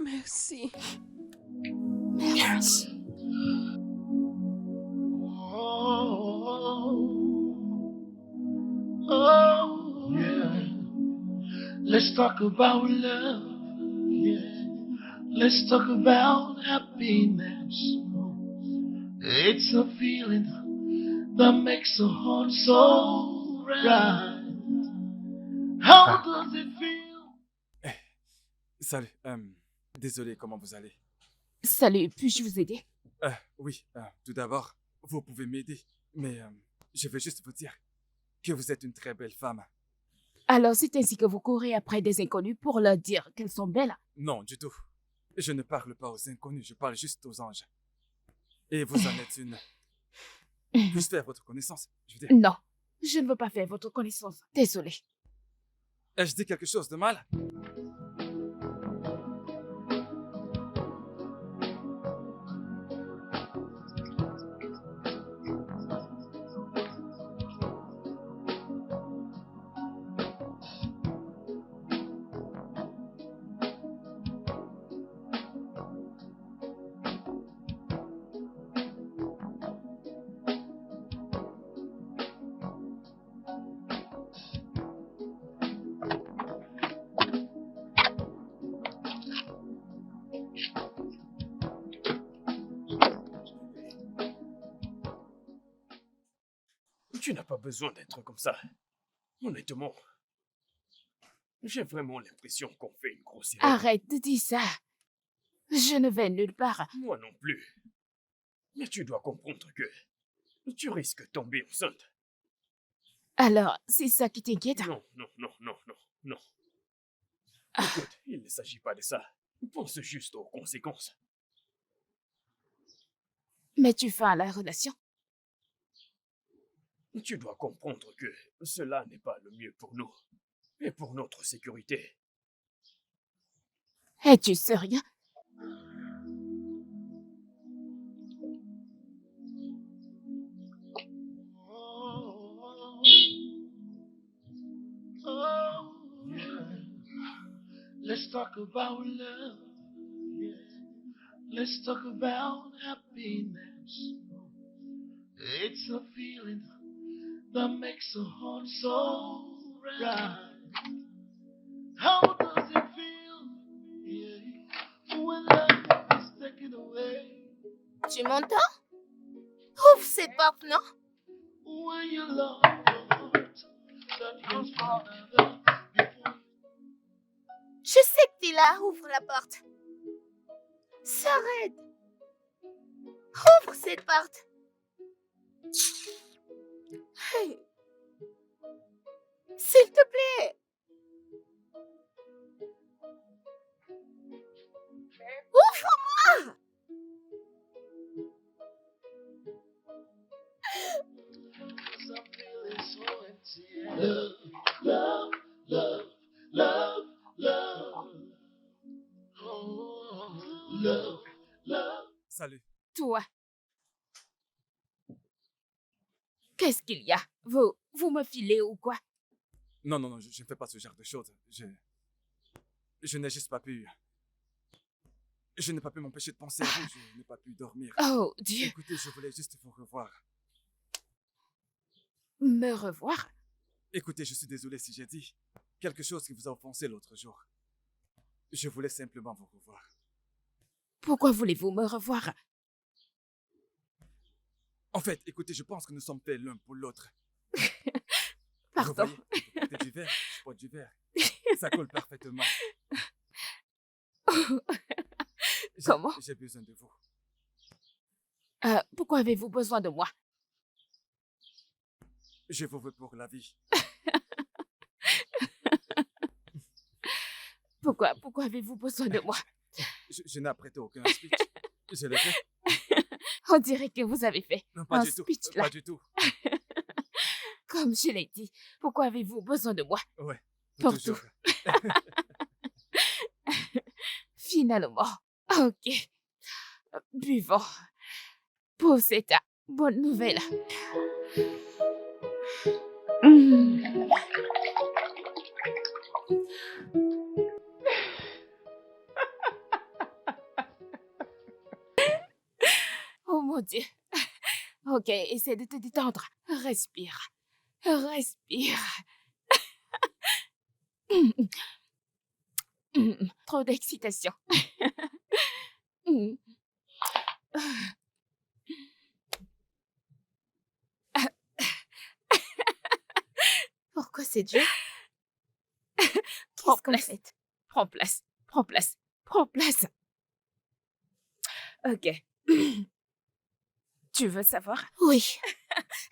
Merci. Merci. Oh, yeah. Let's talk about love. Yeah. Let's talk about happiness. It's a feeling that makes a heart so right. How does it feel? Salut, désolé, comment vous allez? Salut, puis-je vous aider? Oui, tout d'abord, vous pouvez m'aider, mais je veux juste vous dire que vous êtes une très belle femme. Alors c'est ainsi que vous courez après des inconnus pour leur dire qu'elles sont belles? Non, du tout. Je ne parle pas aux inconnus, je parle juste aux anges. Et vous en êtes une. Puis-je faire votre connaissance? Je veux dire, Non, je ne veux pas faire votre connaissance. Désolée. ai-je dit quelque chose de mal? Tu n'as pas besoin d'être comme ça. Honnêtement, j'ai vraiment l'impression qu'on fait une grosse erreur. Arrête de dire ça. Je ne vais nulle part. Moi non plus. Mais tu dois comprendre que tu risques de tomber enceinte. Alors, c'est ça qui t'inquiète? Non. Écoute, il ne s'agit pas de ça. Pense juste aux conséquences. Mais tu fais la relation. Tu dois comprendre que cela n'est pas le mieux pour nous et pour notre sécurité. Es-tu sérieux? Oh, Let's talk about love. Yeah. Let's talk about happiness. It's a feeling that makes a heart so right. How does it feel? Yeah. When love is taken away. Tu m'entends? Ouvre cette porte, non? When you love your heart, that yearns for another before you. Je sais que t'es là, ouvre la porte. S'arrête. Ouvre cette porte. Hey. S'il te plaît. Ouvre-moi. I'm feeling so empty. Love, love, love, love, love. Oh, love, love. Salut. Toi. Qu'est-ce qu'il y a? Vous me filez ou quoi? Non, non, non, je ne fais pas ce genre de choses. Je n'ai juste pas pu... Je n'ai pas pu m'empêcher de penser à vous, je n'ai pas pu dormir. Oh, Dieu. Écoutez, je voulais juste vous revoir. Me revoir? Écoutez, je suis désolé si j'ai dit quelque chose qui vous a offensé l'autre jour. Je voulais simplement vous revoir. Pourquoi voulez-vous me revoir? En fait, écoutez, je pense que nous sommes faits l'un pour l'autre. Pardon. Vous voyez, vous portez du verre, je porte du verre. Ça colle parfaitement. Comment? J'ai besoin de vous. Pourquoi avez-vous besoin de moi? Je vous veux pour la vie. Pourquoi avez-vous besoin de moi? Je n'ai apprêté aucun speech. Je l'ai fait. On dirait que vous avez fait Non, pas un du tout. speech là. Pas du tout. Comme je l'ai dit, pourquoi avez-vous besoin de moi? Ouais. Pour toujours. Finalement. Ok. Buvons. Pour cette bonne nouvelle. Oh mon Dieu. Ok, essaie de te détendre. Respire. Respire. Trop d'excitation. Pourquoi c'est dur? Prends Qu'est-ce qu'on place. fait? Prends place. Prends place. Prends place. Ok. Tu veux savoir? Oui.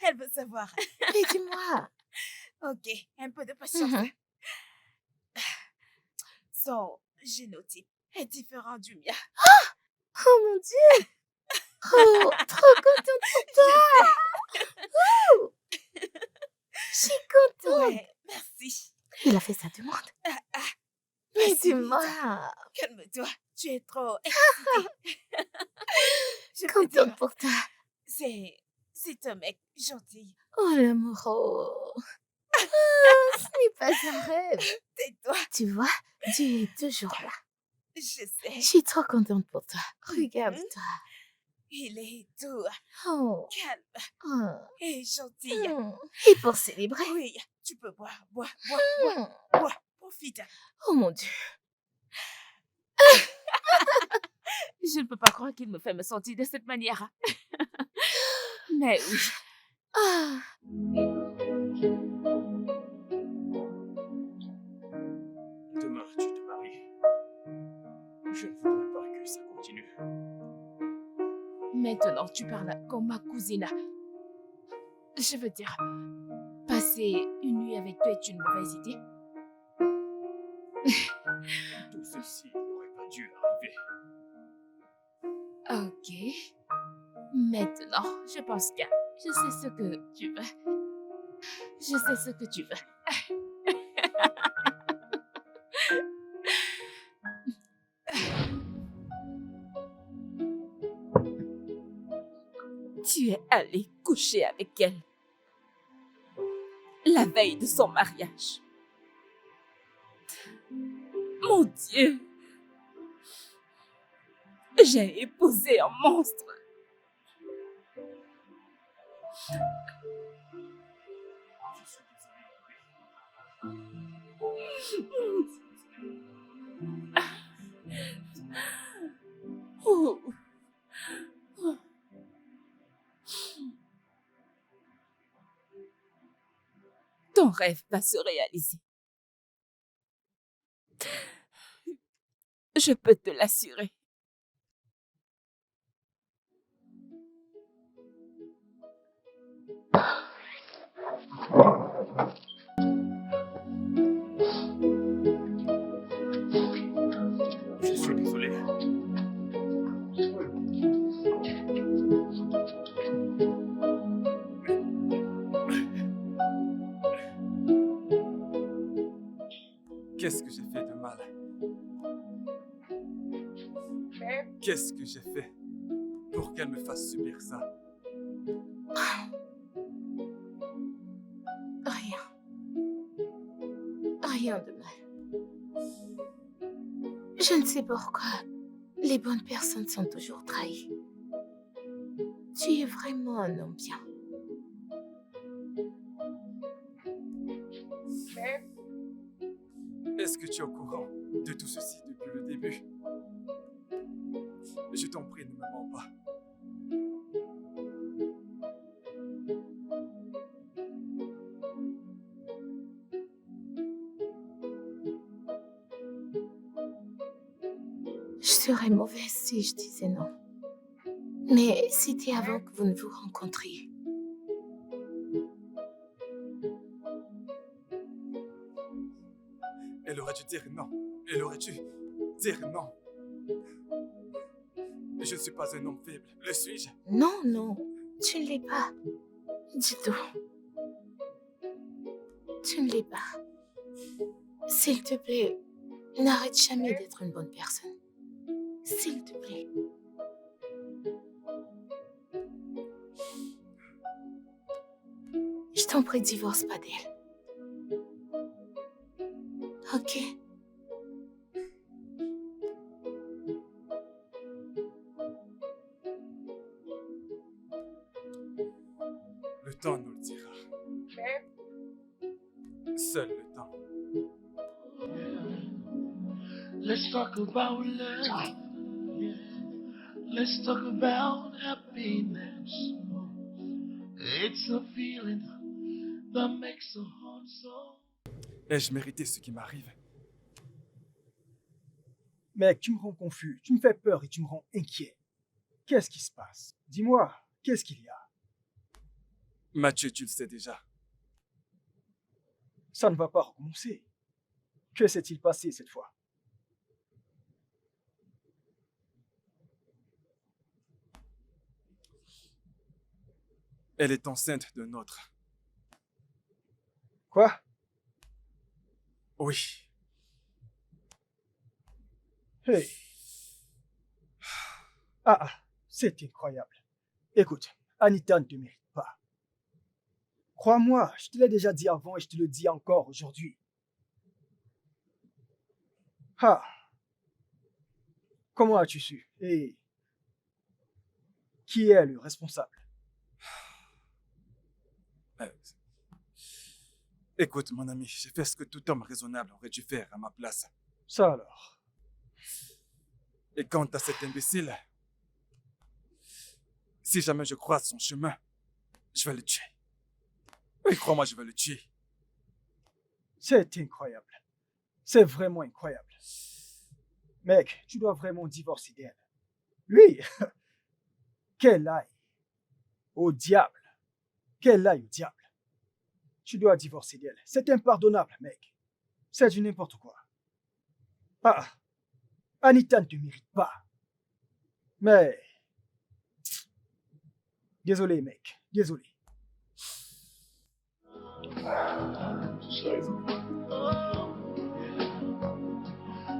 Elle veut savoir. Mais dis-moi. Ok, un peu de patience. Mhm. Son génotype est différent du mien. Oh mon Dieu. Oh, trop contente pour toi. Ouh. Je suis contente. Ouais, merci. Il a fait sa demande. Mais Vas-y, dis-moi. Calme-toi, tu es trop excitée. Je peux Contente dire, pour toi. c'est un mec gentil. Oh l'amoureux. Oh, ce n'est pas un rêve. Tais-toi, Tu vois, Dieu est toujours là. je sais. Je suis trop contente pour toi. Regarde-toi. Il est doux, Oh. calme Oh. et gentil. Et pour célébrer. Oui, tu peux boire, boire, Hmm. boire, profite. Oh mon Dieu. Je ne peux pas croire qu'il me fait me sentir de cette manière. Mais oui. Ah. Demain, tu te maries. Je ne voudrais pas que ça continue. Maintenant, tu parles comme ma cousine. Je veux dire, passer une nuit avec toi est une mauvaise idée. Tout ceci n'aurait pas dû arriver. Ok. Maintenant, je pense que je sais ce que tu veux. Je sais ce que tu veux. Tu es allé coucher avec elle la veille de son mariage. Mon Mon Dieu, j'ai épousé un monstre. Oh. Ton rêve va se réaliser. Je peux te l'assurer. Je suis désolé. Qu'est-ce que j'ai fait de mal? Qu'est-ce que j'ai fait pour qu'elle me fasse subir ça? Rien. Rien de mal. Je ne sais pourquoi les bonnes personnes sont toujours trahies. Tu es vraiment un homme bien. Est-ce que tu es au courant de tout ceci depuis le début? Je t'en prie, ne me mens pas. Je serais mauvaise si je disais non. Mais c'était avant que vous ne vous rencontriez. Elle aurait dû dire non. Elle aurait dû dire non. Je ne suis pas un homme faible, le suis-je? Non, non, tu ne l'es pas. Du tout. Tu ne l'es pas. S'il te plaît, n'arrête jamais d'être une bonne personne. S'il te plaît. Je t'en prie, divorce pas d'elle. Ok? Le temps nous le dira. Seul le temps. Let's talk about love. Yeah. Let's talk about happiness. It's a feeling that makes a heart so. Ai-je mérité ce qui m'arrive? Mec, tu me rends confus, tu me fais peur et tu me rends inquiet. Qu'est-ce qui se passe? Dis-moi, qu'est-ce qu'il y a? Mathieu, tu le sais déjà. Ça ne va pas recommencer. Que s'est-il passé cette fois? Elle est enceinte d'un autre. Quoi? Oui. Hey. Ah, c'est incroyable. Écoute, Anita ne te mérite pas. Crois-moi, je te l'ai déjà dit avant et je te le dis encore aujourd'hui. Ah. Comment as-tu su? Et qui est le responsable? Écoute, mon ami, j'ai fait ce que tout homme raisonnable aurait dû faire à ma place. Ça alors? Et quant à cet imbécile, si jamais je croise son chemin, je vais le tuer. Oui, crois-moi, je vais le tuer. C'est incroyable. C'est vraiment incroyable. Mec, tu dois vraiment divorcer d'elle. Oui. Qu'elle aille au diable. Qu'elle aille au diable. Tu dois divorcer d'elle. C'est impardonnable, mec. C'est du n'importe quoi. Ah, Anita ne te mérite pas. Mais... Désolé, mec. Désolé.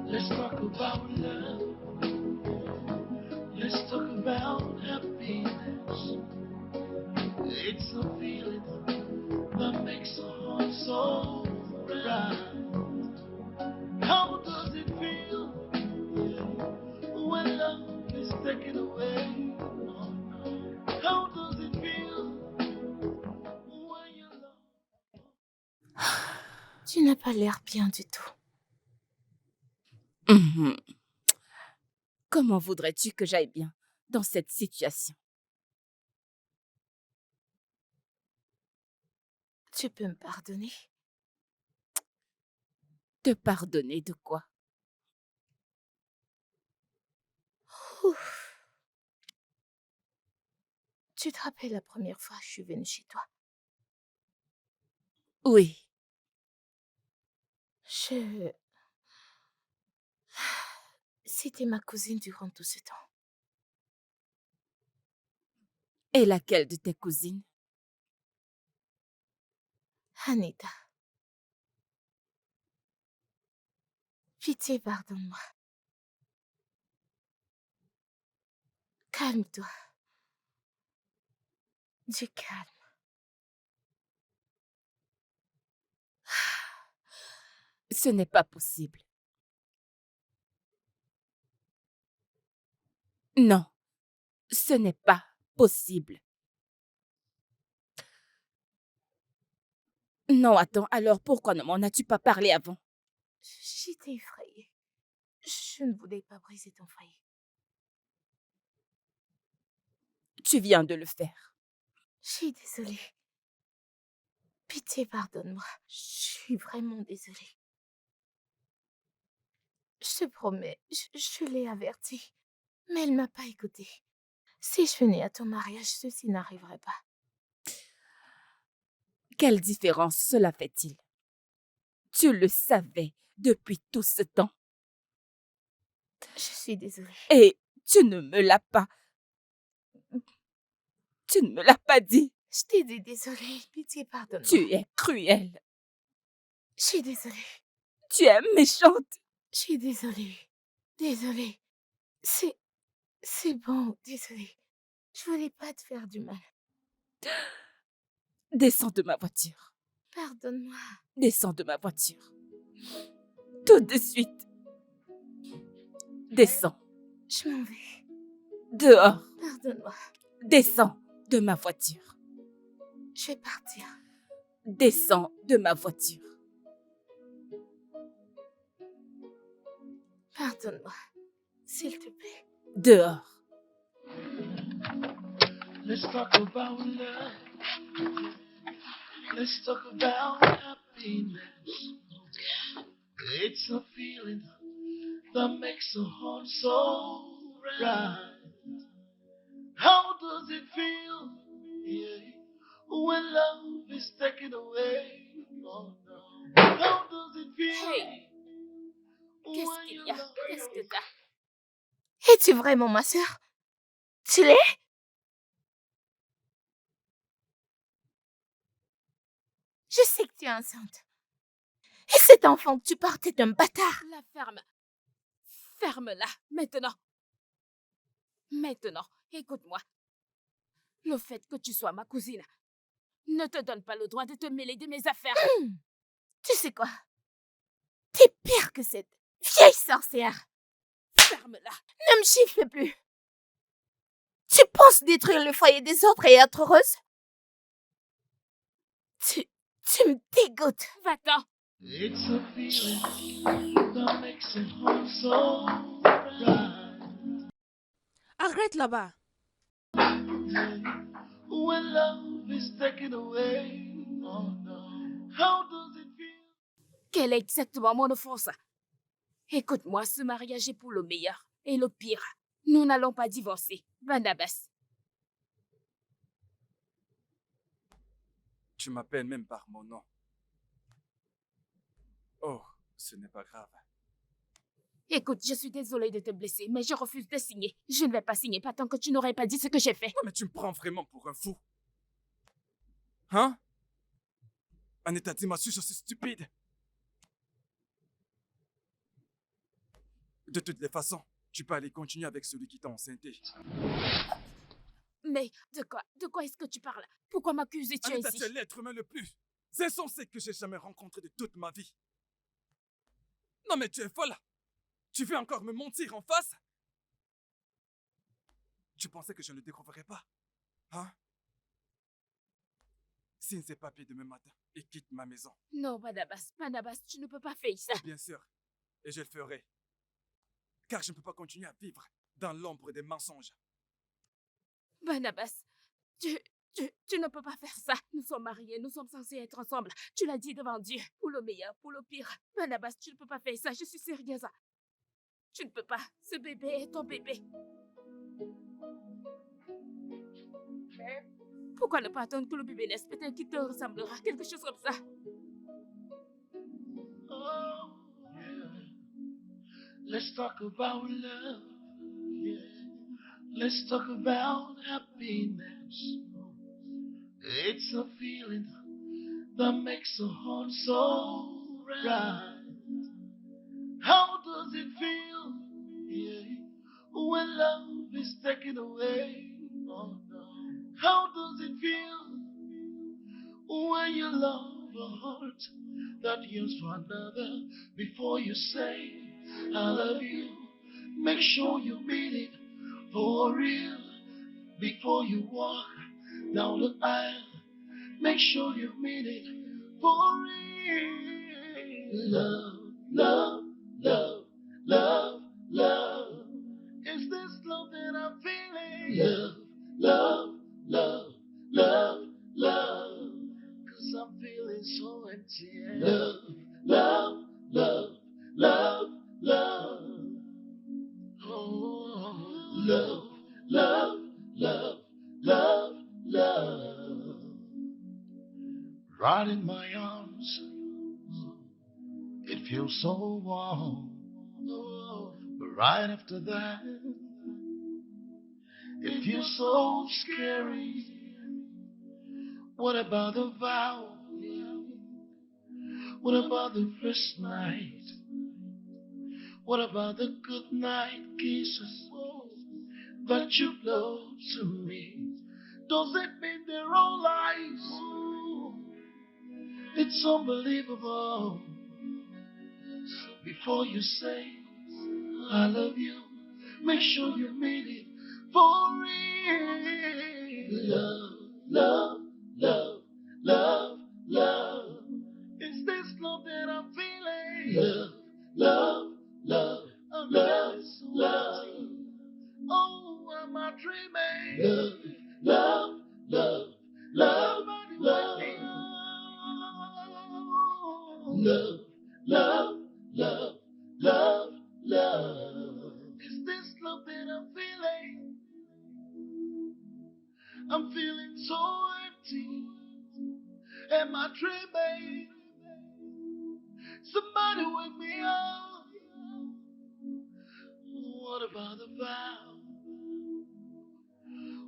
Let's talk about love. Let's talk about happiness. It's a feeling that makes a heart so right. How does it feel? n'as pas l'air bien du tout. Mhm. Comment voudrais-tu que j'aille bien dans cette situation? Tu peux me pardonner? Te pardonner de quoi? Ouf. Tu te rappelles la première fois que je suis venue chez toi? Oui. C'était ma cousine durant tout ce temps. Et laquelle de tes cousines? Anita. Pitié, pardonne-moi. Calme-toi. Du calme. Ce n'est pas possible. Non, ce n'est pas possible. Non, attends, alors pourquoi ne m'en as-tu pas parlé avant? J'étais effrayée. Je ne voulais pas briser ton foyer. Tu viens de le faire. Je suis désolée. Pitié, pardonne-moi. Je suis vraiment désolée. Je te promets, je l'ai avertie. Mais elle m'a pas écoutée. Si je venais à ton mariage, ceci n'arriverait pas. Quelle différence cela fait-il? Tu le savais depuis tout ce temps. Je suis désolée. Et tu ne me l'as pas. Tu ne me l'as pas dit. Je t'ai dit désolée. Pitié, pardonne-moi. Tu es cruelle. Je suis désolée. Tu es méchante. Je suis désolée. Désolée. C'est bon, désolée. Je voulais pas te faire du mal. Descends de ma voiture. Pardonne-moi. Descends de ma voiture. Tout de suite. Descends. Je m'en vais. Dehors. Pardonne-moi. Descends de ma voiture. Je vais partir. Descends de ma voiture. Pardonne-moi. S'il te plaît. Dehors. Let's talk about love. Let's talk about happiness. It's a feeling that makes a heart so right. How does it feel, yeah, when love is taken away? Oh, no. How does it feel? Hey, qu'est-ce when qu'il your y a? love Qu'est-ce que t'as? Es-tu vraiment ma sœur? Tu l'es? Je sais que tu es enceinte. Et cet enfant que tu portes est un bâtard. La ferme. Ferme-la, maintenant. Maintenant, écoute-moi. Le fait que tu sois ma cousine ne te donne pas le droit de te mêler de mes affaires. Tu sais quoi? T'es pire que cette vieille sorcière. Ferme-la. Ne me chiffre plus. Tu penses détruire le foyer des autres et être heureuse? Tu me dégoûtes. Va-t'en. It's a feeling that makes a heart so right. Arrête là-bas. When love is taken away, oh no. How does it feel? Quelle est exactement mon offense? Écoute-moi, ce mariage est pour le meilleur et le pire. Nous n'allons pas divorcer, Barnabas. Tu m'appelles même par mon nom. Oh, ce n'est pas grave. Écoute, je suis désolée de te blesser, mais je refuse de signer. Je ne vais pas signer, pas tant que tu n'aurais pas dit ce que j'ai fait. Non, mais tu me prends vraiment pour un fou. Hein? Anita, dis-moi si je suis stupide. De toutes les façons, tu peux aller continuer avec celui qui t'a enceinté. Mais de quoi est-ce que tu parles? Pourquoi m'accuses-tu Anita, ainsi? tu es l'être humain le plus insensé que j'ai jamais rencontré de toute ma vie. Non, mais tu es folle. Tu veux encore me mentir en face? Tu pensais que je ne le découvrirais pas? Hein? Signe ces papiers demain matin et quitte ma maison. Non, Barnabas, tu ne peux pas faire ça. Bien sûr. Et je le ferai. Car je ne peux pas continuer à vivre dans l'ombre des mensonges. Barnabas, tu ne peux pas faire ça. Nous sommes mariés, nous sommes censés être ensemble. Tu l'as dit devant Dieu. Pour le meilleur, pour le pire. Barnabas, tu ne peux pas faire ça. Je suis sérieuse. Tu ne peux pas. Ce bébé est ton bébé. Pourquoi ne pas attendre que le bébé naisse? Peut-être qu'il te ressemblera. Quelque chose comme ça. Oh, yeah. Let's talk about love. Yeah. Let's talk about happiness. It's a feeling that makes the heart so right. How does it feel? Yeah. When love is taken away. Oh, no. How does it feel when you love a heart that yearns for another? Before you say I love you, make sure you mean it for real. Before you walk down the aisle, make sure you mean it for real. Love, love, love, love, love. Is this love that I'm feeling? Love, love, love, love, love. 'Cause I'm feeling so empty. Love, love, love, love, love. Oh, love, love, love, love, love. Right in my arms, it feels so warm. But right after that, it feels so scary. What about the vow? What about the first night? What about the good night kisses that you blow to me? Does it mean they're all lies? It's unbelievable. So before you say I love you, make sure you mean it for real. Love, love, love, love, love. Is this love that I'm feeling? Love, love, love, love, love. Oh, am I dreaming? Love, love, love, love, love. Love, love, love, love, love. Is this love that I'm feeling? I'm feeling so empty. Am I dreaming? Somebody wake me up. What about the vow?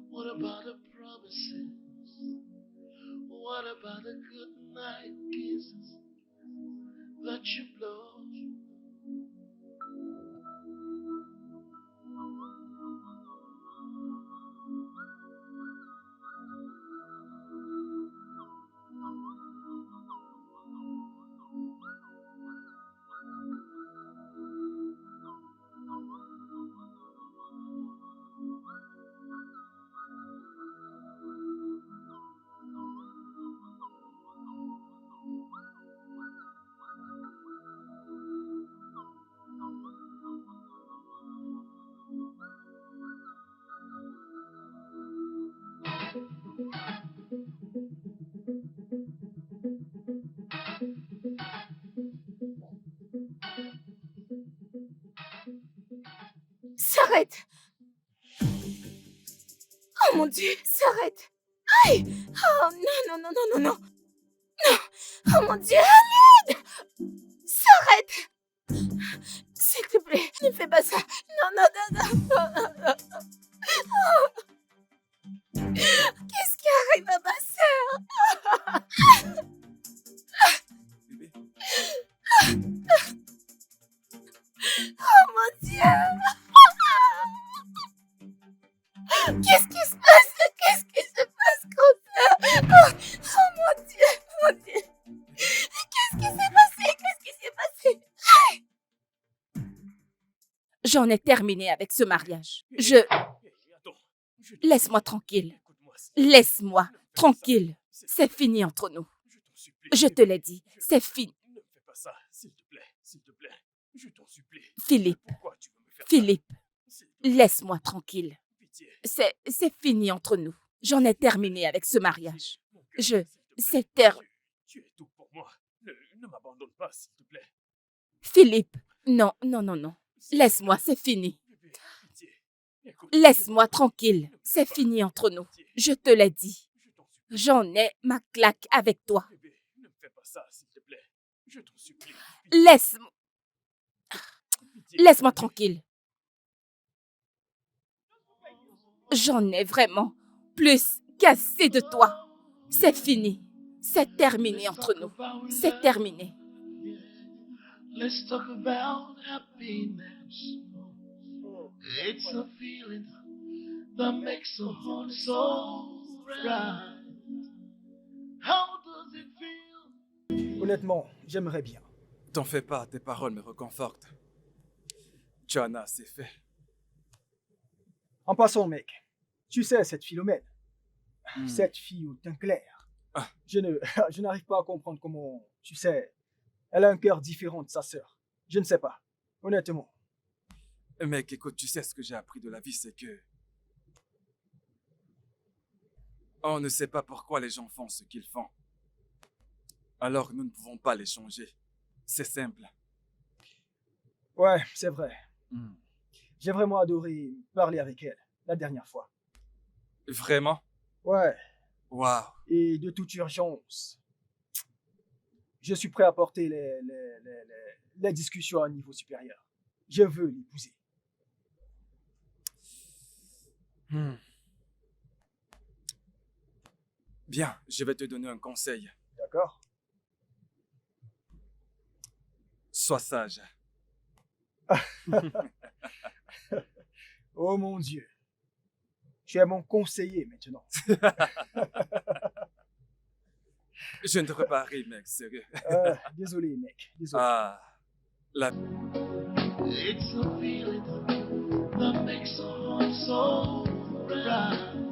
What about the promises? What about the good night kisses that you blow? S'arrête! Oh mon Dieu, s'arrête! Aïe! Oh non, non, non, non, non, non! Non! Oh mon Dieu, à l'aide! S'arrête! S'il te plaît, ne fais pas ça! Non, non, non, non! Qu'est-ce qui arrive à ma sœur? Bébé, Oh mon Dieu! Qu'est-ce qui se passe? Qu'est-ce qui se passe comme ça? Oh mon Dieu! Mon Dieu! Qu'est-ce qui s'est passé? Qu'est-ce qui s'est passé? J'en ai terminé avec ce mariage. Attends. Laisse-moi tranquille. Écoute-moi. Laisse-moi tranquille. C'est fini entre nous. Je t'en supplie. Je te l'ai dit, c'est fini. Ne me fais pas ça, s'il te plaît, s'il te plaît. Je t'en supplie. Philippe, Pourquoi tu veux me faire Philippe, ça? S'il te plaît, laisse-moi tranquille. pitié. C'est fini entre nous. J'en ai terminé avec ce mariage. Mon cœur, Je- s'il te plaît. c'est ter- Tu es tout pour moi. Ne m'abandonne pas, s'il te plaît. Philippe, non, non, non, non. Laisse-moi, c'est fini. Bébé, pitié. Écoute, Laisse-moi tranquille. C'est fini entre nous. pitié. Je te l'ai dit. Je t'en supplie. J'en ai ma claque avec toi. Bébé, ne me fais pas ça, s'il te plaît. Je t'en supplie. Laisse-moi Pitié. laisse-moi tranquille. J'en ai vraiment plus qu'assez de toi. C'est fini. C'est terminé entre nous. C'est terminé. Let's talk about happiness. It's a feeling that makes a heart so right. How does it feel? Honnêtement, j'aimerais bien. T'en fais pas, tes paroles me réconfortent. Tu en as assez fait. En passant, mec, tu sais, cette Philomène, Hmm. cette fille au teint clair, Ah. je n'arrive pas à comprendre comment, tu sais, elle a un cœur différent de sa sœur. Je ne sais pas, honnêtement. Mec, écoute, tu sais ce que j'ai appris de la vie, c'est que... On ne sait pas pourquoi les gens font ce qu'ils font. Alors nous ne pouvons pas les changer. C'est simple. Ouais, c'est vrai. Hmm. J'ai vraiment adoré parler avec elle la dernière fois. Vraiment? Ouais, Waouh. et de toute urgence, je suis prêt à porter les discussions à un niveau supérieur. Je veux l'épouser. Hmm. Bien, je vais te donner un conseil. D'accord? Sois sage. Oh mon Dieu. Tu es mon conseiller maintenant. Je ne devrais pas rire, mec, sérieux. Désolé, mec. Désolé. Ah, la... It's a feeling that makes a heart so right.